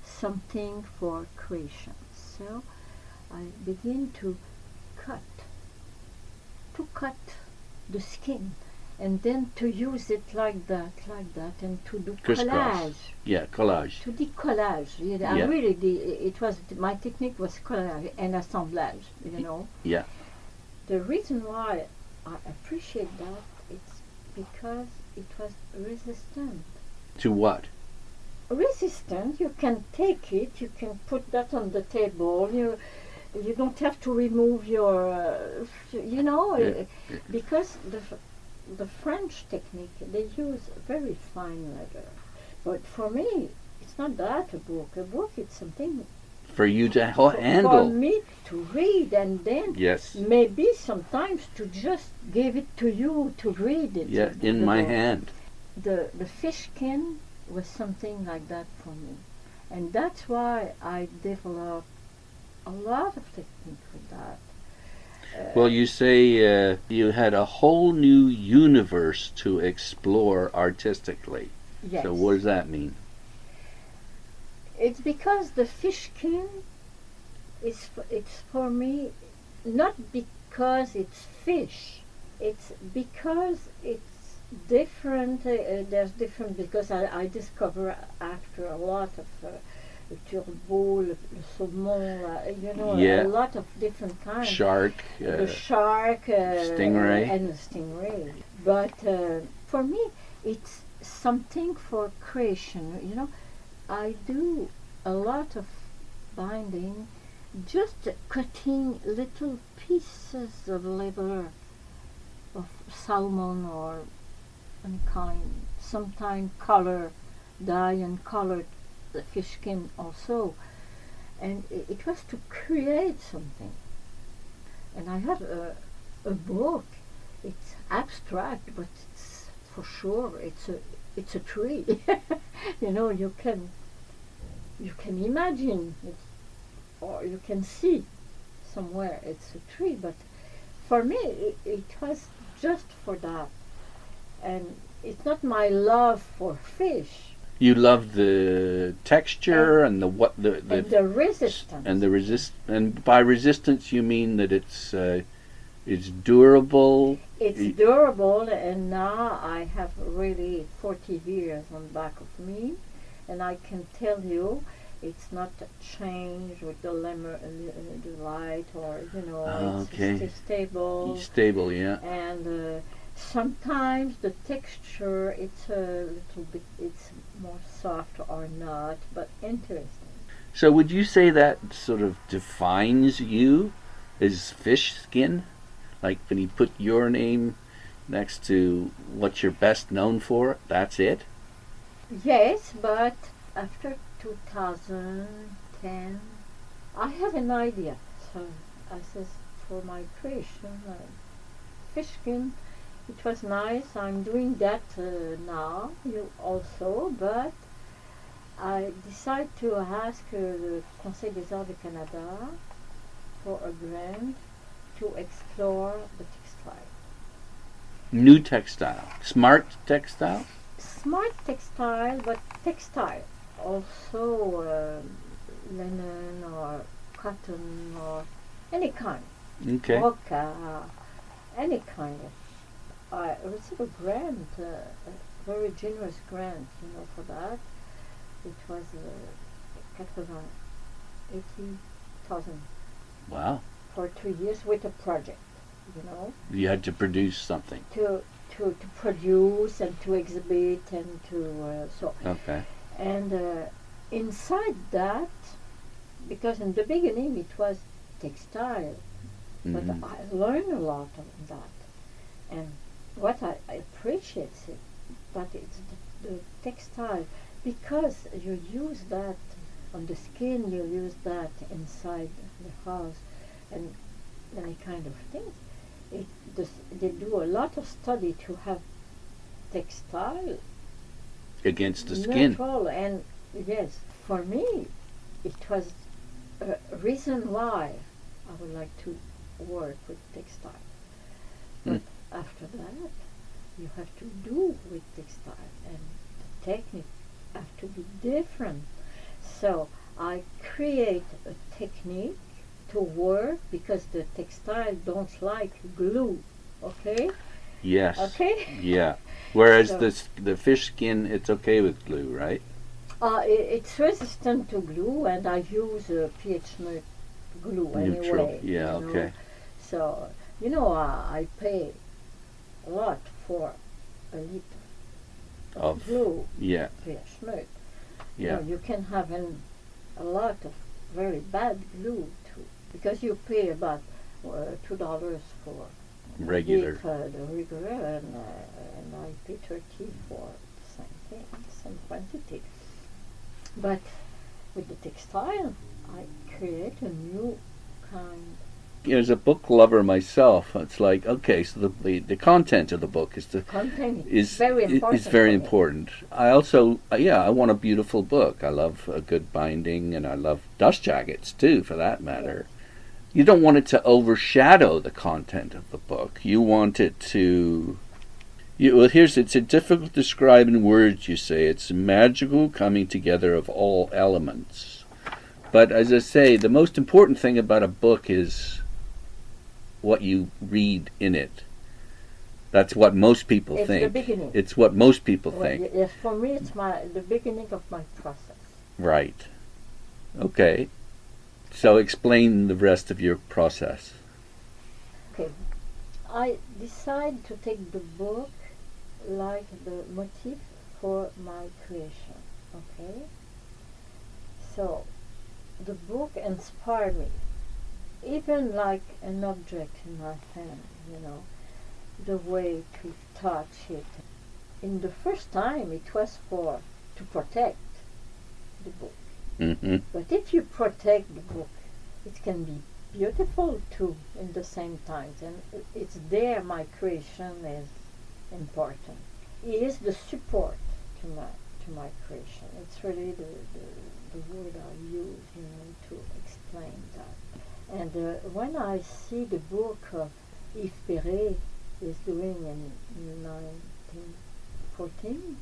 Speaker 2: something for creation. So I begin to cut the skin, and then to use it like that, and to do
Speaker 1: Crisscross.
Speaker 2: collage.
Speaker 1: Yeah, collage.
Speaker 2: To do collage. Yeah,
Speaker 1: Yeah.
Speaker 2: I really it was my technique was collage and assemblage. You know.
Speaker 1: Yeah.
Speaker 2: The reason why I appreciate that it's because it was resistant.
Speaker 1: To what?
Speaker 2: Resistant. You can take it. You can put that on the table. You don't have to remove your. Because the French technique, they use very fine leather. But for me, it's not that a book. A book, it's something
Speaker 1: For you to
Speaker 2: for
Speaker 1: handle.
Speaker 2: me to read, and then
Speaker 1: Yes.
Speaker 2: maybe sometimes to just give it to you to read it.
Speaker 1: Yeah, in
Speaker 2: the
Speaker 1: my
Speaker 2: book.
Speaker 1: hand.
Speaker 2: The fish skin was something like that for me. And that's why I developed a lot of technique with that.
Speaker 1: Well, you say you had a whole new universe to explore artistically.
Speaker 2: Yes.
Speaker 1: So what does that mean?
Speaker 2: It's because the fish skin it's for me not because it's fish. It's because it's different. There's different because I discover after a lot of le turbo, le saumon,
Speaker 1: Yeah.
Speaker 2: a lot of different kinds.
Speaker 1: Shark,
Speaker 2: The shark,
Speaker 1: stingray.
Speaker 2: and the stingray. But for me, it's something for creation. I do a lot of binding, just cutting little pieces of leather, of salmon or any kind. Sometimes color, dye and color the fish skin also. And it was to create something. And I have a book. It's abstract, but it's for sure it's a tree. You can imagine it, or you can see somewhere it's a tree. But for me, it was just for that. And it's not my love for fish.
Speaker 1: You love the texture and the
Speaker 2: And the resistance.
Speaker 1: and by resistance you mean that it's durable.
Speaker 2: It's durable, and now I have really 40 years on back of me, and I can tell you it's not changed with the light, or
Speaker 1: Okay.
Speaker 2: it's stable.
Speaker 1: Stable, yeah.
Speaker 2: And sometimes the texture it's a little bit it's more soft or not, but interesting.
Speaker 1: So would you say that sort of defines you as fish skin? Like when you put your name next to what you're best known for, that's it?
Speaker 2: Yes, but after 2010, I have an idea. So I says for my creation, fish skin, it was nice. I'm doing that now, you also, but I decided to ask the Conseil des Arts du Canada for a grant to explore the textile.
Speaker 1: New textile. Smart textile?
Speaker 2: Smart textile, but textile. Also linen or cotton or any kind.
Speaker 1: Okay.
Speaker 2: Roca, any kind of. I received a grant, a very generous grant, for that. It was 80,000
Speaker 1: Wow.
Speaker 2: for 2 years with a project,
Speaker 1: You had to produce something.
Speaker 2: to produce and to exhibit and to so.
Speaker 1: Okay.
Speaker 2: And inside that, because in the beginning it was textile, but
Speaker 1: Mhm.
Speaker 2: I learned a lot of that. And what I appreciate it, but it's the textile, because you use that on the skin, you use that inside the house, and any kind of things. They do a lot of study to have textile
Speaker 1: Against the skin.
Speaker 2: natural, and yes, for me, it was a reason why I would like to work with textile. But after that, you have to do with textile, and the technique have to be different. So I create a technique to work, because the textile don't like glue, okay?
Speaker 1: Yes.
Speaker 2: Okay?
Speaker 1: Yeah. Whereas
Speaker 2: So,
Speaker 1: the fish skin, it's okay with glue, right?
Speaker 2: it's resistant to glue, and I use pH glue
Speaker 1: Neutral.
Speaker 2: anyway,
Speaker 1: Yeah.
Speaker 2: you know.
Speaker 1: Okay.
Speaker 2: So, I pay a lot for a liter of
Speaker 1: Of
Speaker 2: glue,
Speaker 1: yeah.
Speaker 2: pH milk.
Speaker 1: Yeah.
Speaker 2: You can have a lot of very bad glue too, because you pay about $2 for
Speaker 1: Regular.
Speaker 2: the regular, and I pay 30 for the same thing, the same quantity. But with the textile, I create a new kind.
Speaker 1: As a book lover myself, it's like, okay, so the content of the book is
Speaker 2: Content
Speaker 1: is
Speaker 2: very important.
Speaker 1: is very
Speaker 2: for me.
Speaker 1: important. I also, yeah, I want a beautiful book. I love a good binding, and I love dust jackets too, for that matter. You don't want it to overshadow the content of the book. You want it to. It's a difficult to describe in words. You say it's a magical coming together of all elements. But as I say, the most important thing about a book is what you read in it. That's what most people
Speaker 2: It's
Speaker 1: think.
Speaker 2: the beginning.
Speaker 1: It's what most people
Speaker 2: Well,
Speaker 1: think.
Speaker 2: yes, for me, it's the beginning of my process.
Speaker 1: Right. Okay. So explain the rest of your process.
Speaker 2: Okay, I decide to take the book like the motif for my creation. Okay, so the book inspired me, even like an object in my hand. The way to touch it. In the first time, it was to protect the book.
Speaker 1: Mm-hmm.
Speaker 2: But if you protect the book, it can be beautiful too in the same time. And it's there my creation is important. It is the support to my creation. It's really the word I use, to explain that. And when I see the book of Yves Perret is doing in 1914,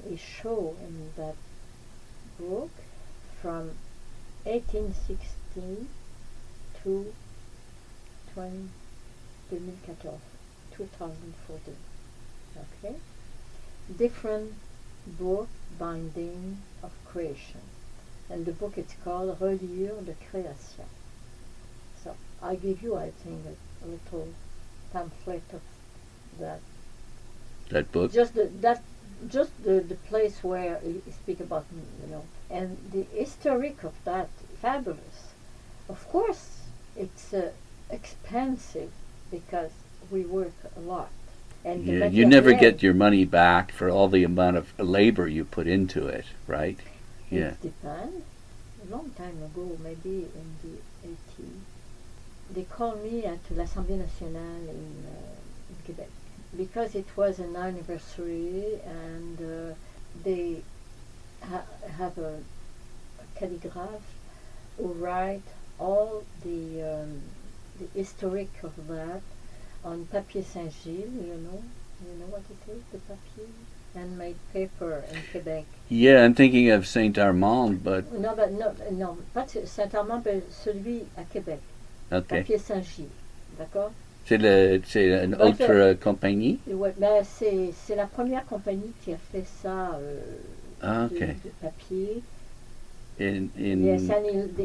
Speaker 2: he show in that book from 1860 to 2014. Okay? Different book binding of creation. And the book is called Reliure de création. So I give you, I think, a little pamphlet of that.
Speaker 1: That book?
Speaker 2: Just the place where you speak about me, and the historic of that fabulous. Of course, it's expensive because we work a lot, and
Speaker 1: Yeah, you never get your money back for all the amount of labor you put into it, right? Yeah.
Speaker 2: It depends. A long time ago, maybe in the 80s, they called me at l'Assemblée nationale in Quebec, because it was an anniversary, and they have a calligraph who write all the historic of that on papier Saint-Gilles, you know what it is, the papier, handmade paper in Quebec.
Speaker 1: Yeah, I'm thinking of Saint Armand, but
Speaker 2: Non, pas Saint-Armand, mais celui à Québec,
Speaker 1: okay.
Speaker 2: papier Saint-Gilles, d'accord?
Speaker 1: C'est une autre compagnie?
Speaker 2: Ouais, c'est la première compagnie qui a fait ça
Speaker 1: Okay.
Speaker 2: de papier.
Speaker 1: In
Speaker 2: Yes, and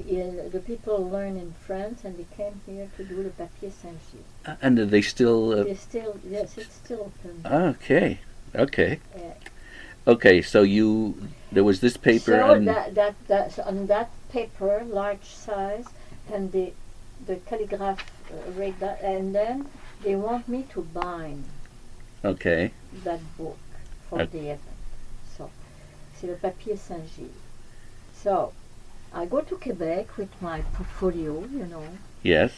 Speaker 2: the people learn in France, and they came here to do the papier Saint-Gilles.
Speaker 1: and are they still?
Speaker 2: Yes, it's still open.
Speaker 1: Okay. Okay. So there was this paper.
Speaker 2: So
Speaker 1: and
Speaker 2: that on that paper, large size, and the calligraph read that, and then they want me to bind
Speaker 1: okay.
Speaker 2: that book for the event. So c'est le papier Saint-Gilles. So I go to Quebec with my portfolio,
Speaker 1: Yes.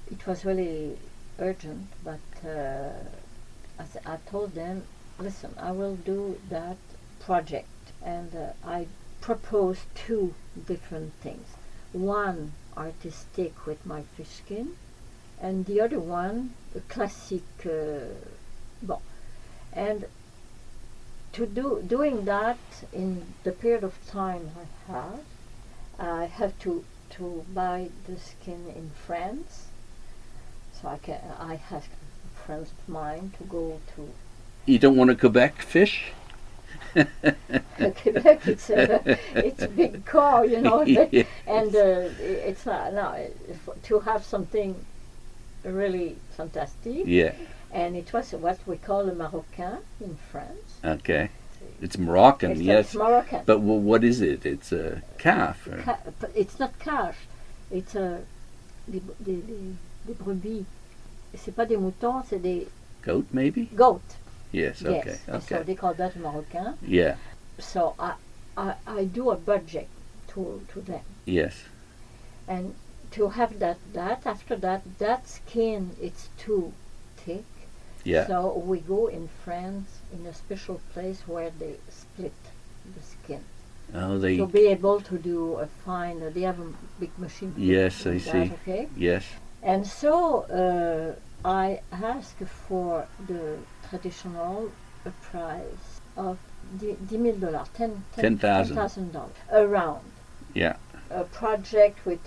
Speaker 2: It was really urgent, but I told them, listen, I will do that project. And I proposed two different things. One artistic with my fish skin, and the other one a classic. And doing that in the period of time I have to buy the skin in France. So I asked friends of mine to go to
Speaker 1: You don't want a Quebec fish?
Speaker 2: Quebec. It's a big car, you know,
Speaker 1: Yes.
Speaker 2: and it's not no to have something really fantastic.
Speaker 1: Yeah.
Speaker 2: And it was what we call a Marocain in France.
Speaker 1: Okay. It's Moroccan, yes.
Speaker 2: It's Moroccan.
Speaker 1: But what is it? It's a calf. Or?
Speaker 2: But it's not calf. It's des brebis. C'est pas des moutons, c'est des
Speaker 1: Goat, maybe?
Speaker 2: goat.
Speaker 1: Yes, okay.
Speaker 2: Yes.
Speaker 1: Okay.
Speaker 2: So they call that Marocain.
Speaker 1: Yeah.
Speaker 2: So I do a budget to them.
Speaker 1: Yes.
Speaker 2: And to have that after that skin, it's too thick.
Speaker 1: Yeah.
Speaker 2: So we go in France in a special place where they split the skin.
Speaker 1: Oh, they.
Speaker 2: To be able to do a fine, they have a big machine.
Speaker 1: Yes,
Speaker 2: to do
Speaker 1: I
Speaker 2: that,
Speaker 1: see.
Speaker 2: Okay.
Speaker 1: Yes.
Speaker 2: And so I ask for the traditional price of $10,000, $10,000 around.
Speaker 1: Yeah.
Speaker 2: A project with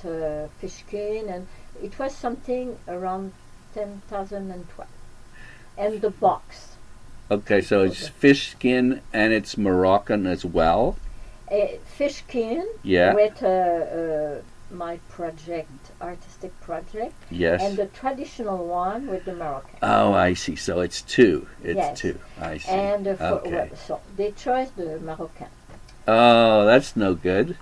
Speaker 2: fish skin, and it was something around 10,012. And the box.
Speaker 1: Okay, so it's fish skin and it's Moroccan as well.
Speaker 2: Fish skin
Speaker 1: Yeah.
Speaker 2: with my project, artistic project,
Speaker 1: Yes.
Speaker 2: and the traditional one with the Moroccan.
Speaker 1: Oh, I see. So it's two. It's
Speaker 2: Yes.
Speaker 1: two. I see.
Speaker 2: And
Speaker 1: Okay.
Speaker 2: so they chose the Moroccan.
Speaker 1: Oh, that's no good.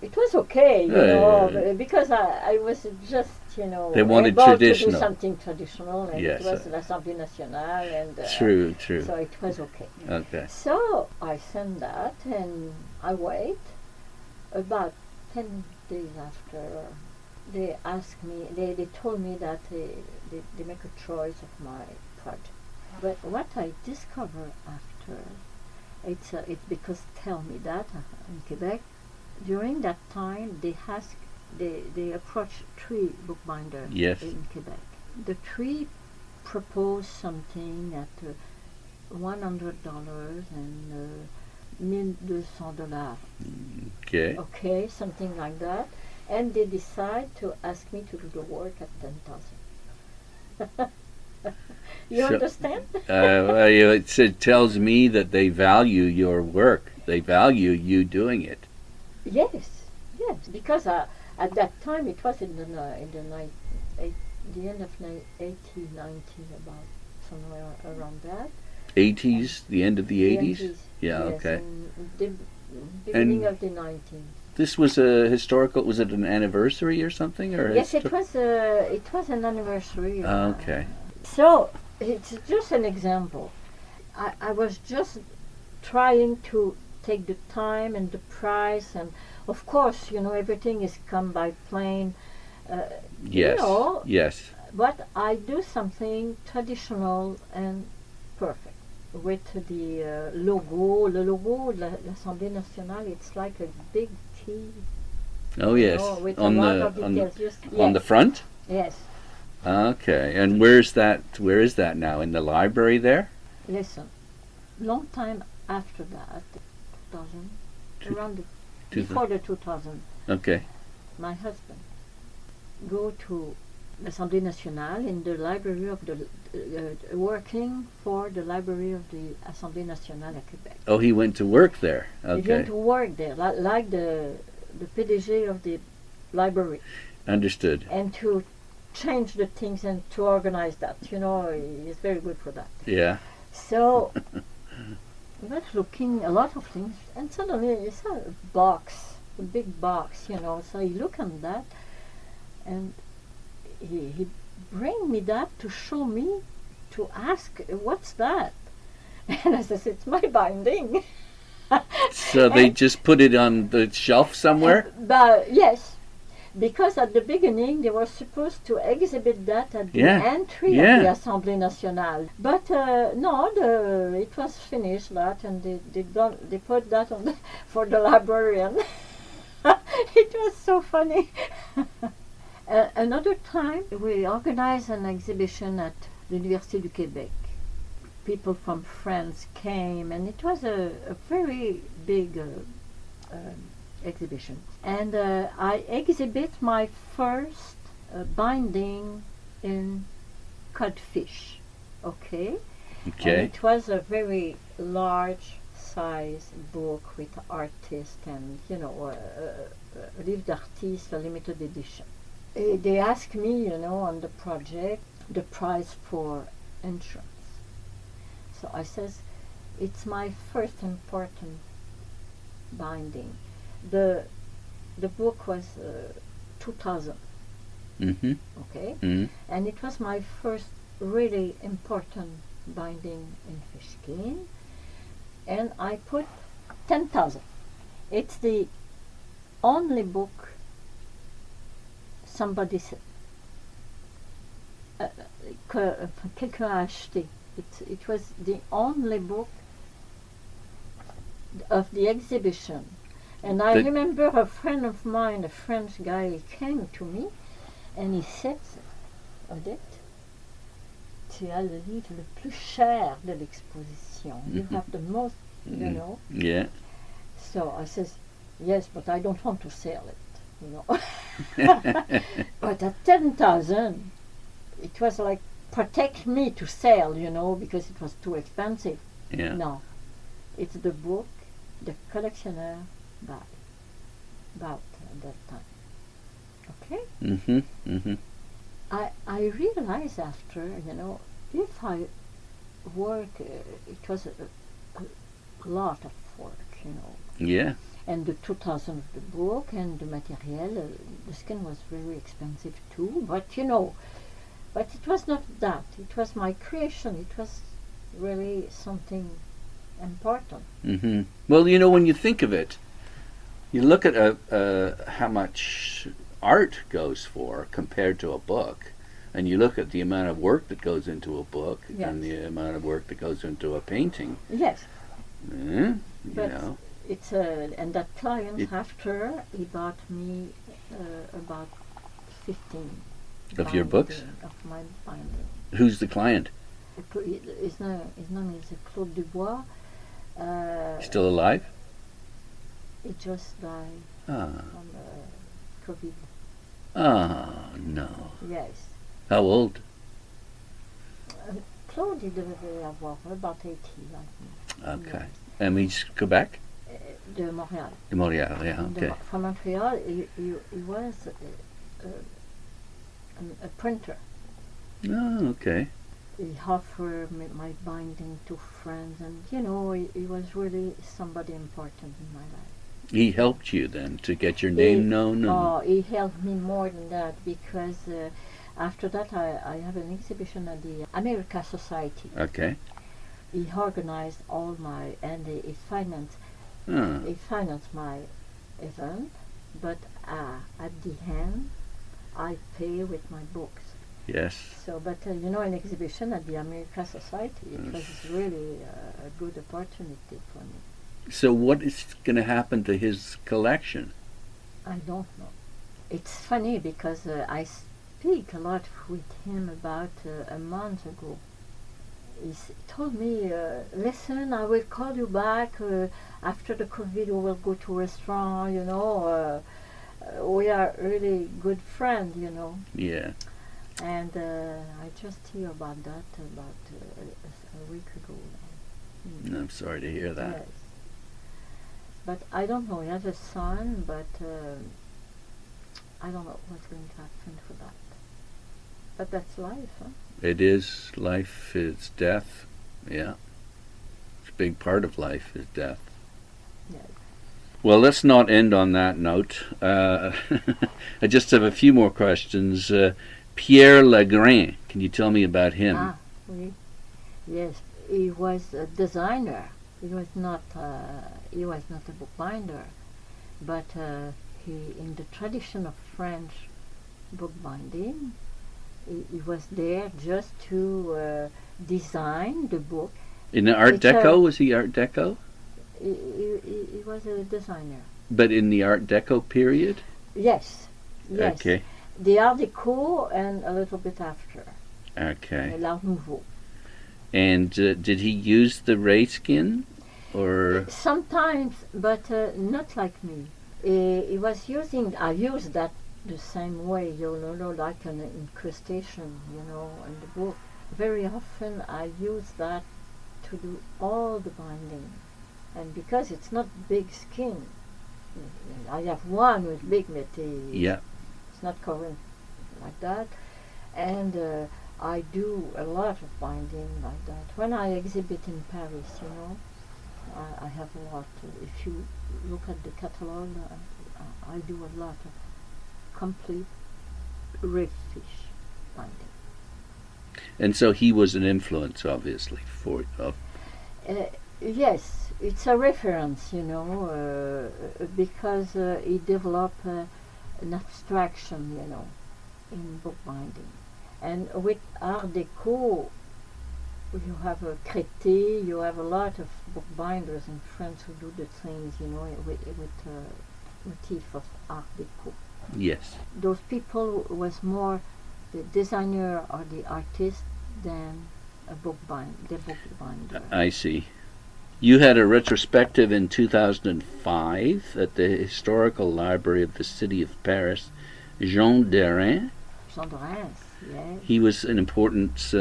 Speaker 2: It was okay, you
Speaker 1: Yeah.
Speaker 2: know, because I was just, you know,
Speaker 1: They wanted
Speaker 2: able
Speaker 1: traditional.
Speaker 2: to do something traditional, and
Speaker 1: Yes,
Speaker 2: it was l'Assemblée nationale, and
Speaker 1: True, true.
Speaker 2: so it was okay.
Speaker 1: Okay.
Speaker 2: So I sent that, and I wait. About 10 days after, they asked me, they told me that they make a choice of my project. But what I discovered after, it's because tell me that in Quebec, during that time they approached 3 bookbinders
Speaker 1: Yes.
Speaker 2: in Quebec. The 3 proposed something at $100 and $1,200.
Speaker 1: Okay.
Speaker 2: Okay, something like that. And they decide to ask me to do the work at 10,000. You
Speaker 1: So-
Speaker 2: understand?
Speaker 1: Well, it tells me that they value your work. They value you doing it.
Speaker 2: Yes, because at that time it was in the end of 1890, about somewhere around that.
Speaker 1: 80s, the end of the 80s? Yeah,
Speaker 2: yes,
Speaker 1: okay.
Speaker 2: and the beginning of the 19th.
Speaker 1: This was a historical, was it an anniversary or something? Or
Speaker 2: Yes, it was an anniversary.
Speaker 1: Okay.
Speaker 2: So it's just an example. I was just trying to take the time and the price, and of course, you know, everything is come by plane.
Speaker 1: Yes.
Speaker 2: You know,
Speaker 1: Yes.
Speaker 2: but I do something traditional and perfect with the logo. The logo de l'Assemblée nationale, it's like a big T.
Speaker 1: Oh,
Speaker 2: you
Speaker 1: yes.
Speaker 2: know, with
Speaker 1: On
Speaker 2: a lot
Speaker 1: the
Speaker 2: of details.
Speaker 1: on the front?
Speaker 2: Yes.
Speaker 1: Okay. And where is that now? In the library there?
Speaker 2: Listen, long time after that, 2000, around the,
Speaker 1: 2000.
Speaker 2: before the 2000,
Speaker 1: Okay.
Speaker 2: my husband go to l'Assemblée nationale in the library of the working for the library of the Assemblée nationale at Quebec.
Speaker 1: Oh, he went to work there.
Speaker 2: He went
Speaker 1: Okay.
Speaker 2: to work there, like the PDG of the library,
Speaker 1: Understood.
Speaker 2: and to change the things and to organize that. You know, he's very good for that.
Speaker 1: Yeah.
Speaker 2: So we was looking a lot of things, and suddenly he saw a box, a big box, you know. So he looked on that, and he bring me that to show me, to ask, what's that? And I says, it's my binding.
Speaker 1: So they just put it on the shelf somewhere?
Speaker 2: But yes, because at the beginning they were supposed to exhibit that at the
Speaker 1: Yeah,
Speaker 2: entry
Speaker 1: yeah.
Speaker 2: of the Assemblée nationale. But no, it was finished that, and they put that on for the librarian. It was so funny. Another time we organized an exhibition at l'Université du Québec. People from France came, and it was a very big exhibition. And I exhibit my first binding in codfish, okay?
Speaker 1: Okay.
Speaker 2: And it was a very large size book with artist and, livre d'artiste, a limited edition. They asked me, on the project, the price for insurance. So I says, it's my first important binding. The book was 2000,
Speaker 1: Mm-hmm.
Speaker 2: okay?
Speaker 1: Mm-hmm.
Speaker 2: And it was my first really important binding in fishskin. And I put 10,000. It's the only book somebody said. Quelqu'un a acheté. It was the only book of the exhibition. And I remember a friend of mine, a French guy, came to me and he said, Odette, tu as le livre le plus cher de l'exposition. You have the most,
Speaker 1: Yeah.
Speaker 2: So I says, yes, but I don't want to sell it, But at 10,000, it was like, protect me to sell, because it was too expensive.
Speaker 1: Yeah.
Speaker 2: No, it's the book the collectioner bought at that time. Okay?
Speaker 1: Mm-hmm. Mm-hmm.
Speaker 2: I realized after, if I work, it was a lot of work,
Speaker 1: Yeah.
Speaker 2: And the 2000 of the book and the material, the skin was very expensive too, but but it was not that. It was my creation. It was really something important.
Speaker 1: Mm-hmm. Well, when you think of it, you look at how much art goes for compared to a book, and you look at the amount of work that goes into a book and the amount of work that goes into a painting.
Speaker 2: Yes.
Speaker 1: But
Speaker 2: it's and that client after he bought me about 15
Speaker 1: of your books.
Speaker 2: Of my binding.
Speaker 1: Who's the client?
Speaker 2: His name is Claude Dubois.
Speaker 1: Still alive?
Speaker 2: He just died from COVID.
Speaker 1: Oh, no.
Speaker 2: Yes.
Speaker 1: How old?
Speaker 2: Claude, il devait avoir about 80, I think.
Speaker 1: Okay. And he's Quebec?
Speaker 2: De Montreal.
Speaker 1: De Montreal, yeah, okay.
Speaker 2: From Montreal, he was a printer.
Speaker 1: Oh, okay.
Speaker 2: He offered my binding to friends, and he was really somebody important in my life.
Speaker 1: He helped you then to get your name known?
Speaker 2: He helped me more than that, because after that I have an exhibition at the Alcuin Society.
Speaker 1: Okay.
Speaker 2: He organized all my, and he financed my event, but at the end I pay with my books.
Speaker 1: Yes.
Speaker 2: So, but an exhibition at the Alcuin Society, it was really a good opportunity for me.
Speaker 1: So what is going to happen to his collection?
Speaker 2: I don't know. It's funny because I speak a lot with him about a month ago. He told me, listen, I will call you back after the COVID, we will go to a restaurant, we are really good friends,
Speaker 1: Yeah.
Speaker 2: And I just hear about that about a week ago.
Speaker 1: I'm sorry to hear that.
Speaker 2: Yes. But I don't know, he has a son, but I don't know what's going to happen for that. But that's life, huh?
Speaker 1: It is. Life is death. Yeah. It's a big part of life is death.
Speaker 2: Yes.
Speaker 1: Well, let's not end on that note. I just have a few more questions. Pierre Legrain, can you tell me about him?
Speaker 2: Oui. Yes, he was a designer. He was not a bookbinder, but he, in the tradition of French bookbinding, he was there just to design the book.
Speaker 1: In the Art Deco? Was he Art Deco?
Speaker 2: He was a designer.
Speaker 1: But in the Art Deco period?
Speaker 2: Yes. Yes.
Speaker 1: Okay.
Speaker 2: The Art Deco and a little bit after.
Speaker 1: Okay.
Speaker 2: L'Art Nouveau.
Speaker 1: And did he use the ray skin? Or
Speaker 2: sometimes, but not like me. He was using, I used that the same way, like an incrustation, in the book. very often I use that to do all the binding. And because it's not big skin, I have one with big, but
Speaker 1: Yeah.
Speaker 2: it's not covered like that. And I do a lot of binding like that. When I exhibit in Paris, I have a lot. If you look at the catalog, I do a lot of complete reef fish binding.
Speaker 1: And so he was an influence, obviously, for.
Speaker 2: Yes, it's a reference, because he developed an abstraction, in bookbinding. And with Art Deco, you have a Crété, you have a lot of bookbinders in France who do the things, with motif of Art Deco.
Speaker 1: Yes.
Speaker 2: Those people was more the designer or the artist than the bookbinder.
Speaker 1: I see. You had a retrospective in 2005 at the Historical Library of the City of Paris. Jean Derain.
Speaker 2: Jean Derain, yes.
Speaker 1: He was an important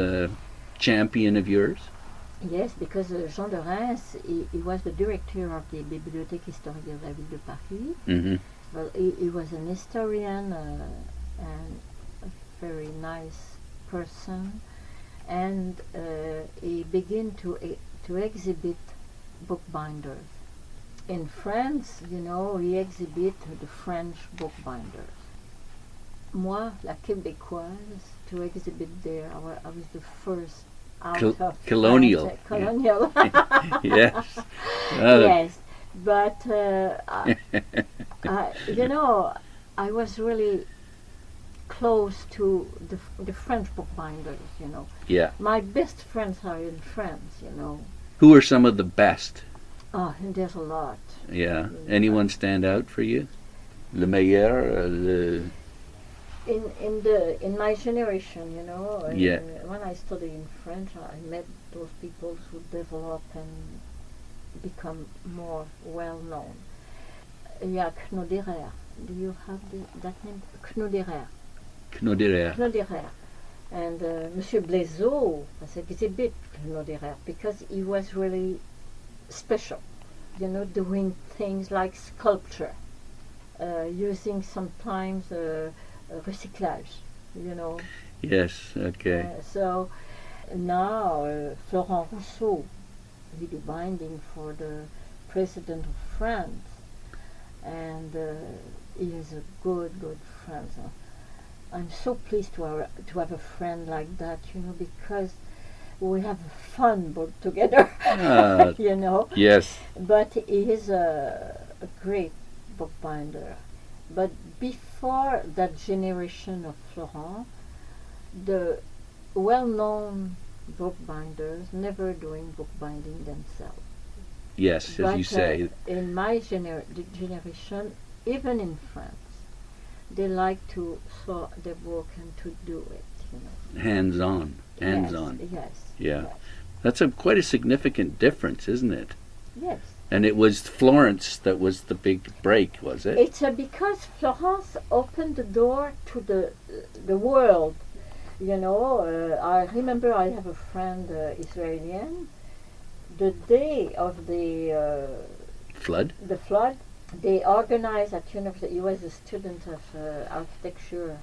Speaker 1: champion of yours?
Speaker 2: Yes, because Jean Derain, he was the director of the Bibliothèque Historique de la Ville de Paris.
Speaker 1: Mm-hmm.
Speaker 2: Well, he was an historian and a very nice person, and he began to exhibit bookbinders. In France, he exhibit the French bookbinders. Moi, la Québécoise, to exhibit there, I was the first out of
Speaker 1: colonial.
Speaker 2: Colonial.
Speaker 1: Yes.
Speaker 2: Yes, but I was really close to the French bookbinders.
Speaker 1: Yeah.
Speaker 2: My best friends are in France.
Speaker 1: Who are some of the best?
Speaker 2: Oh, and there's a lot.
Speaker 1: Yeah. Anyone stand out for you? Le meilleur?
Speaker 2: In my generation,
Speaker 1: Yeah.
Speaker 2: when I studied in French, I met those people who develop and become more well known. Yeah, Knoderer. Do you have that name? Knoderer.
Speaker 1: Knoderer.
Speaker 2: And Monsieur Blaiseau was exhibit Knoderer because he was really special, doing things like sculpture, using sometimes recyclage,
Speaker 1: Yes, okay.
Speaker 2: So now Florent Rousseau, he do binding for the President of France, and he is a good friend. I'm so pleased to have a friend like that, because we have fun both together,
Speaker 1: Yes.
Speaker 2: But he is a great bookbinder. But before that generation of Florent, the well-known bookbinders never doing bookbinding themselves.
Speaker 1: Yes,
Speaker 2: but,
Speaker 1: as you say.
Speaker 2: In my generation, even in France, they like to saw the book and to do it.
Speaker 1: Hands-on.
Speaker 2: Yes.
Speaker 1: Yeah.
Speaker 2: Yes.
Speaker 1: That's quite a significant difference, isn't it?
Speaker 2: Yes.
Speaker 1: And it was Florence that was the big break, was it?
Speaker 2: It's because Florence opened the door to the world. I remember I have a friend, Israeli. The day of the
Speaker 1: Flood?
Speaker 2: The flood, they organized at university. He was a student of architecture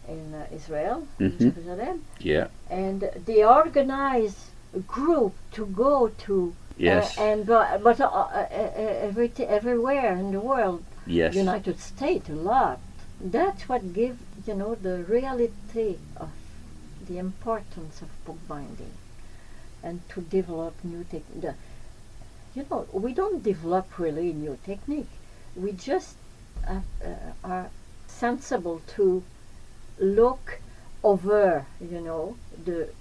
Speaker 2: in Israel, in Jerusalem.
Speaker 1: Yeah.
Speaker 2: And they organized a group to go to.
Speaker 1: Yes.
Speaker 2: But everywhere in the world,
Speaker 1: Yes.
Speaker 2: United States a lot. That's what gives the reality of the importance of bookbinding, and to develop new technique. We don't develop really new technique. We just are sensible to look over,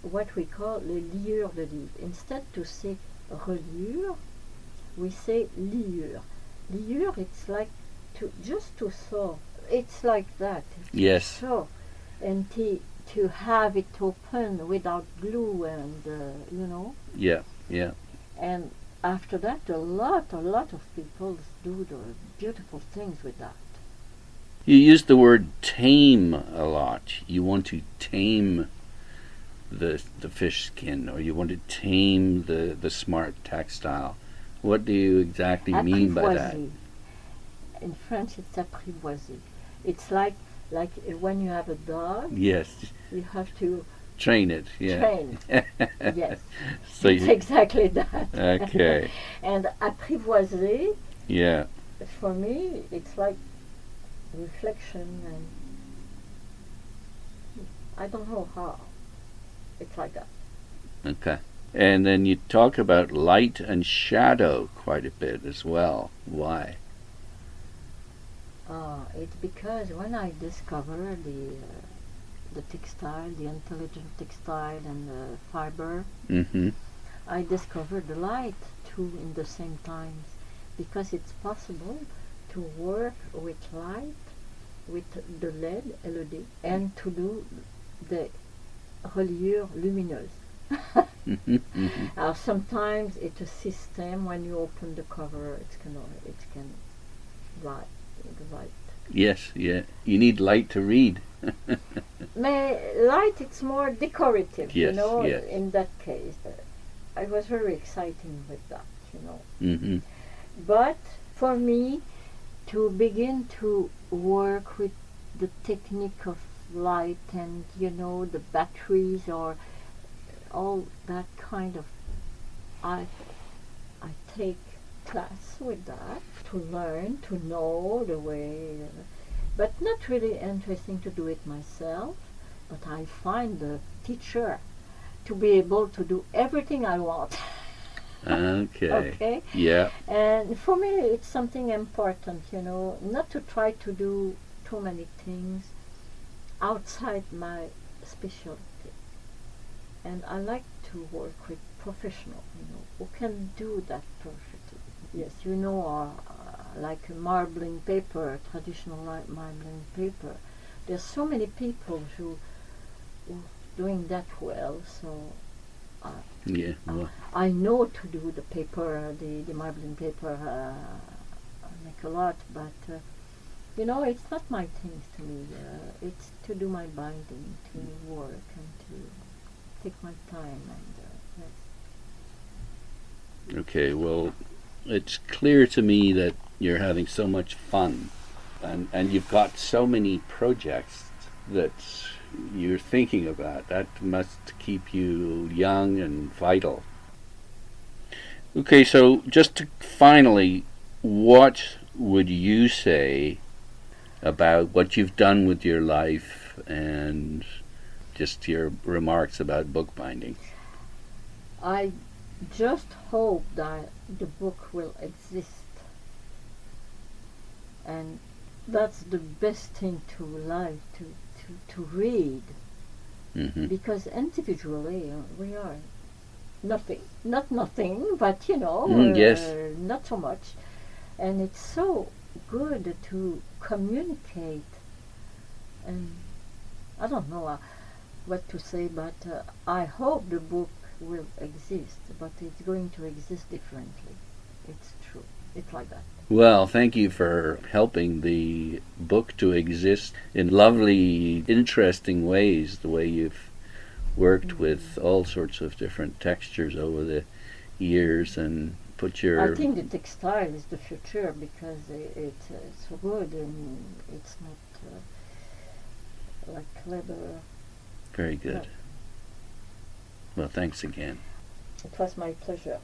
Speaker 2: what we call le liure de livre. Instead to say reliure, we say liure. Liure, it's like to sew. It's like that.
Speaker 1: Yes.
Speaker 2: So, and to have it open without glue and
Speaker 1: Yeah. Yeah.
Speaker 2: And after that, a lot of people do the beautiful things with that.
Speaker 1: You use the word tame a lot. You want to tame the fish skin, or you want to tame the smart textile. What do you exactly mean by that?
Speaker 2: Apprivoiser. In French, it's apprivoiser. It's like when you have a dog,
Speaker 1: Yes,
Speaker 2: you have to
Speaker 1: train it. Yeah.
Speaker 2: train. Yes,
Speaker 1: So
Speaker 2: it's exactly that.
Speaker 1: okay.
Speaker 2: And apprivoiser,
Speaker 1: Yeah.
Speaker 2: for me, it's like reflection, and I don't know how. It's like that.
Speaker 1: Okay. And then you talk about light and shadow quite a bit as well. Why?
Speaker 2: It's because when I discovered the textile, the intelligent textile, and the fiber,
Speaker 1: Mm-hmm.
Speaker 2: I discovered the light too in the same times, because it's possible to work with light, with the LED, and to do the reliure lumineuse.
Speaker 1: Mm-hmm. Mm-hmm.
Speaker 2: Sometimes it's a system. When you open the cover, it can light the light.
Speaker 1: Yes, yeah. You need light to read.
Speaker 2: Light, it's more decorative,
Speaker 1: Yes, yes.
Speaker 2: in that case. I was very exciting with that,
Speaker 1: Mm-hmm.
Speaker 2: But for me, to begin to work with the technique of light and, the batteries or all that kind of, I take class with that to learn, to know the way, but not really interesting to do it myself, but I find the teacher to be able to do everything I want.
Speaker 1: Okay.
Speaker 2: Okay?
Speaker 1: Yeah.
Speaker 2: And for me, it's something important, not to try to do too many things outside my specialty. And I like to work with professionals, who can do that perfectly. Yes, like marbling paper, traditional marbling paper. There's so many people who doing that well, so
Speaker 1: Yeah. Well,
Speaker 2: I know to do the paper, the marbling paper. I make a lot, but it's not my thing to me. It's to do my binding, to work, and to take my time, and yes.
Speaker 1: okay. Well, it's clear to me that you're having so much fun, and you've got so many projects that you're thinking about. That must keep you young and vital. Okay, so just to finally, what would you say about what you've done with your life and just your remarks about bookbinding?
Speaker 2: I just hope that the book will exist, and that's the best thing to life, to read,
Speaker 1: Mm-hmm.
Speaker 2: because individually we are nothing, not nothing, but
Speaker 1: Yes.
Speaker 2: not so much, and it's so good to communicate. And I don't know what to say, but I hope the book will exist, but it's going to exist differently. It's true. It's like that.
Speaker 1: Well, thank you for helping the book to exist in lovely, interesting ways, the way you've worked with all sorts of different textures over the years and put your...
Speaker 2: I think the textile is the future, because it's so good, and it's not like leather.
Speaker 1: Very good.
Speaker 2: No.
Speaker 1: Well, thanks again.
Speaker 2: It was my pleasure.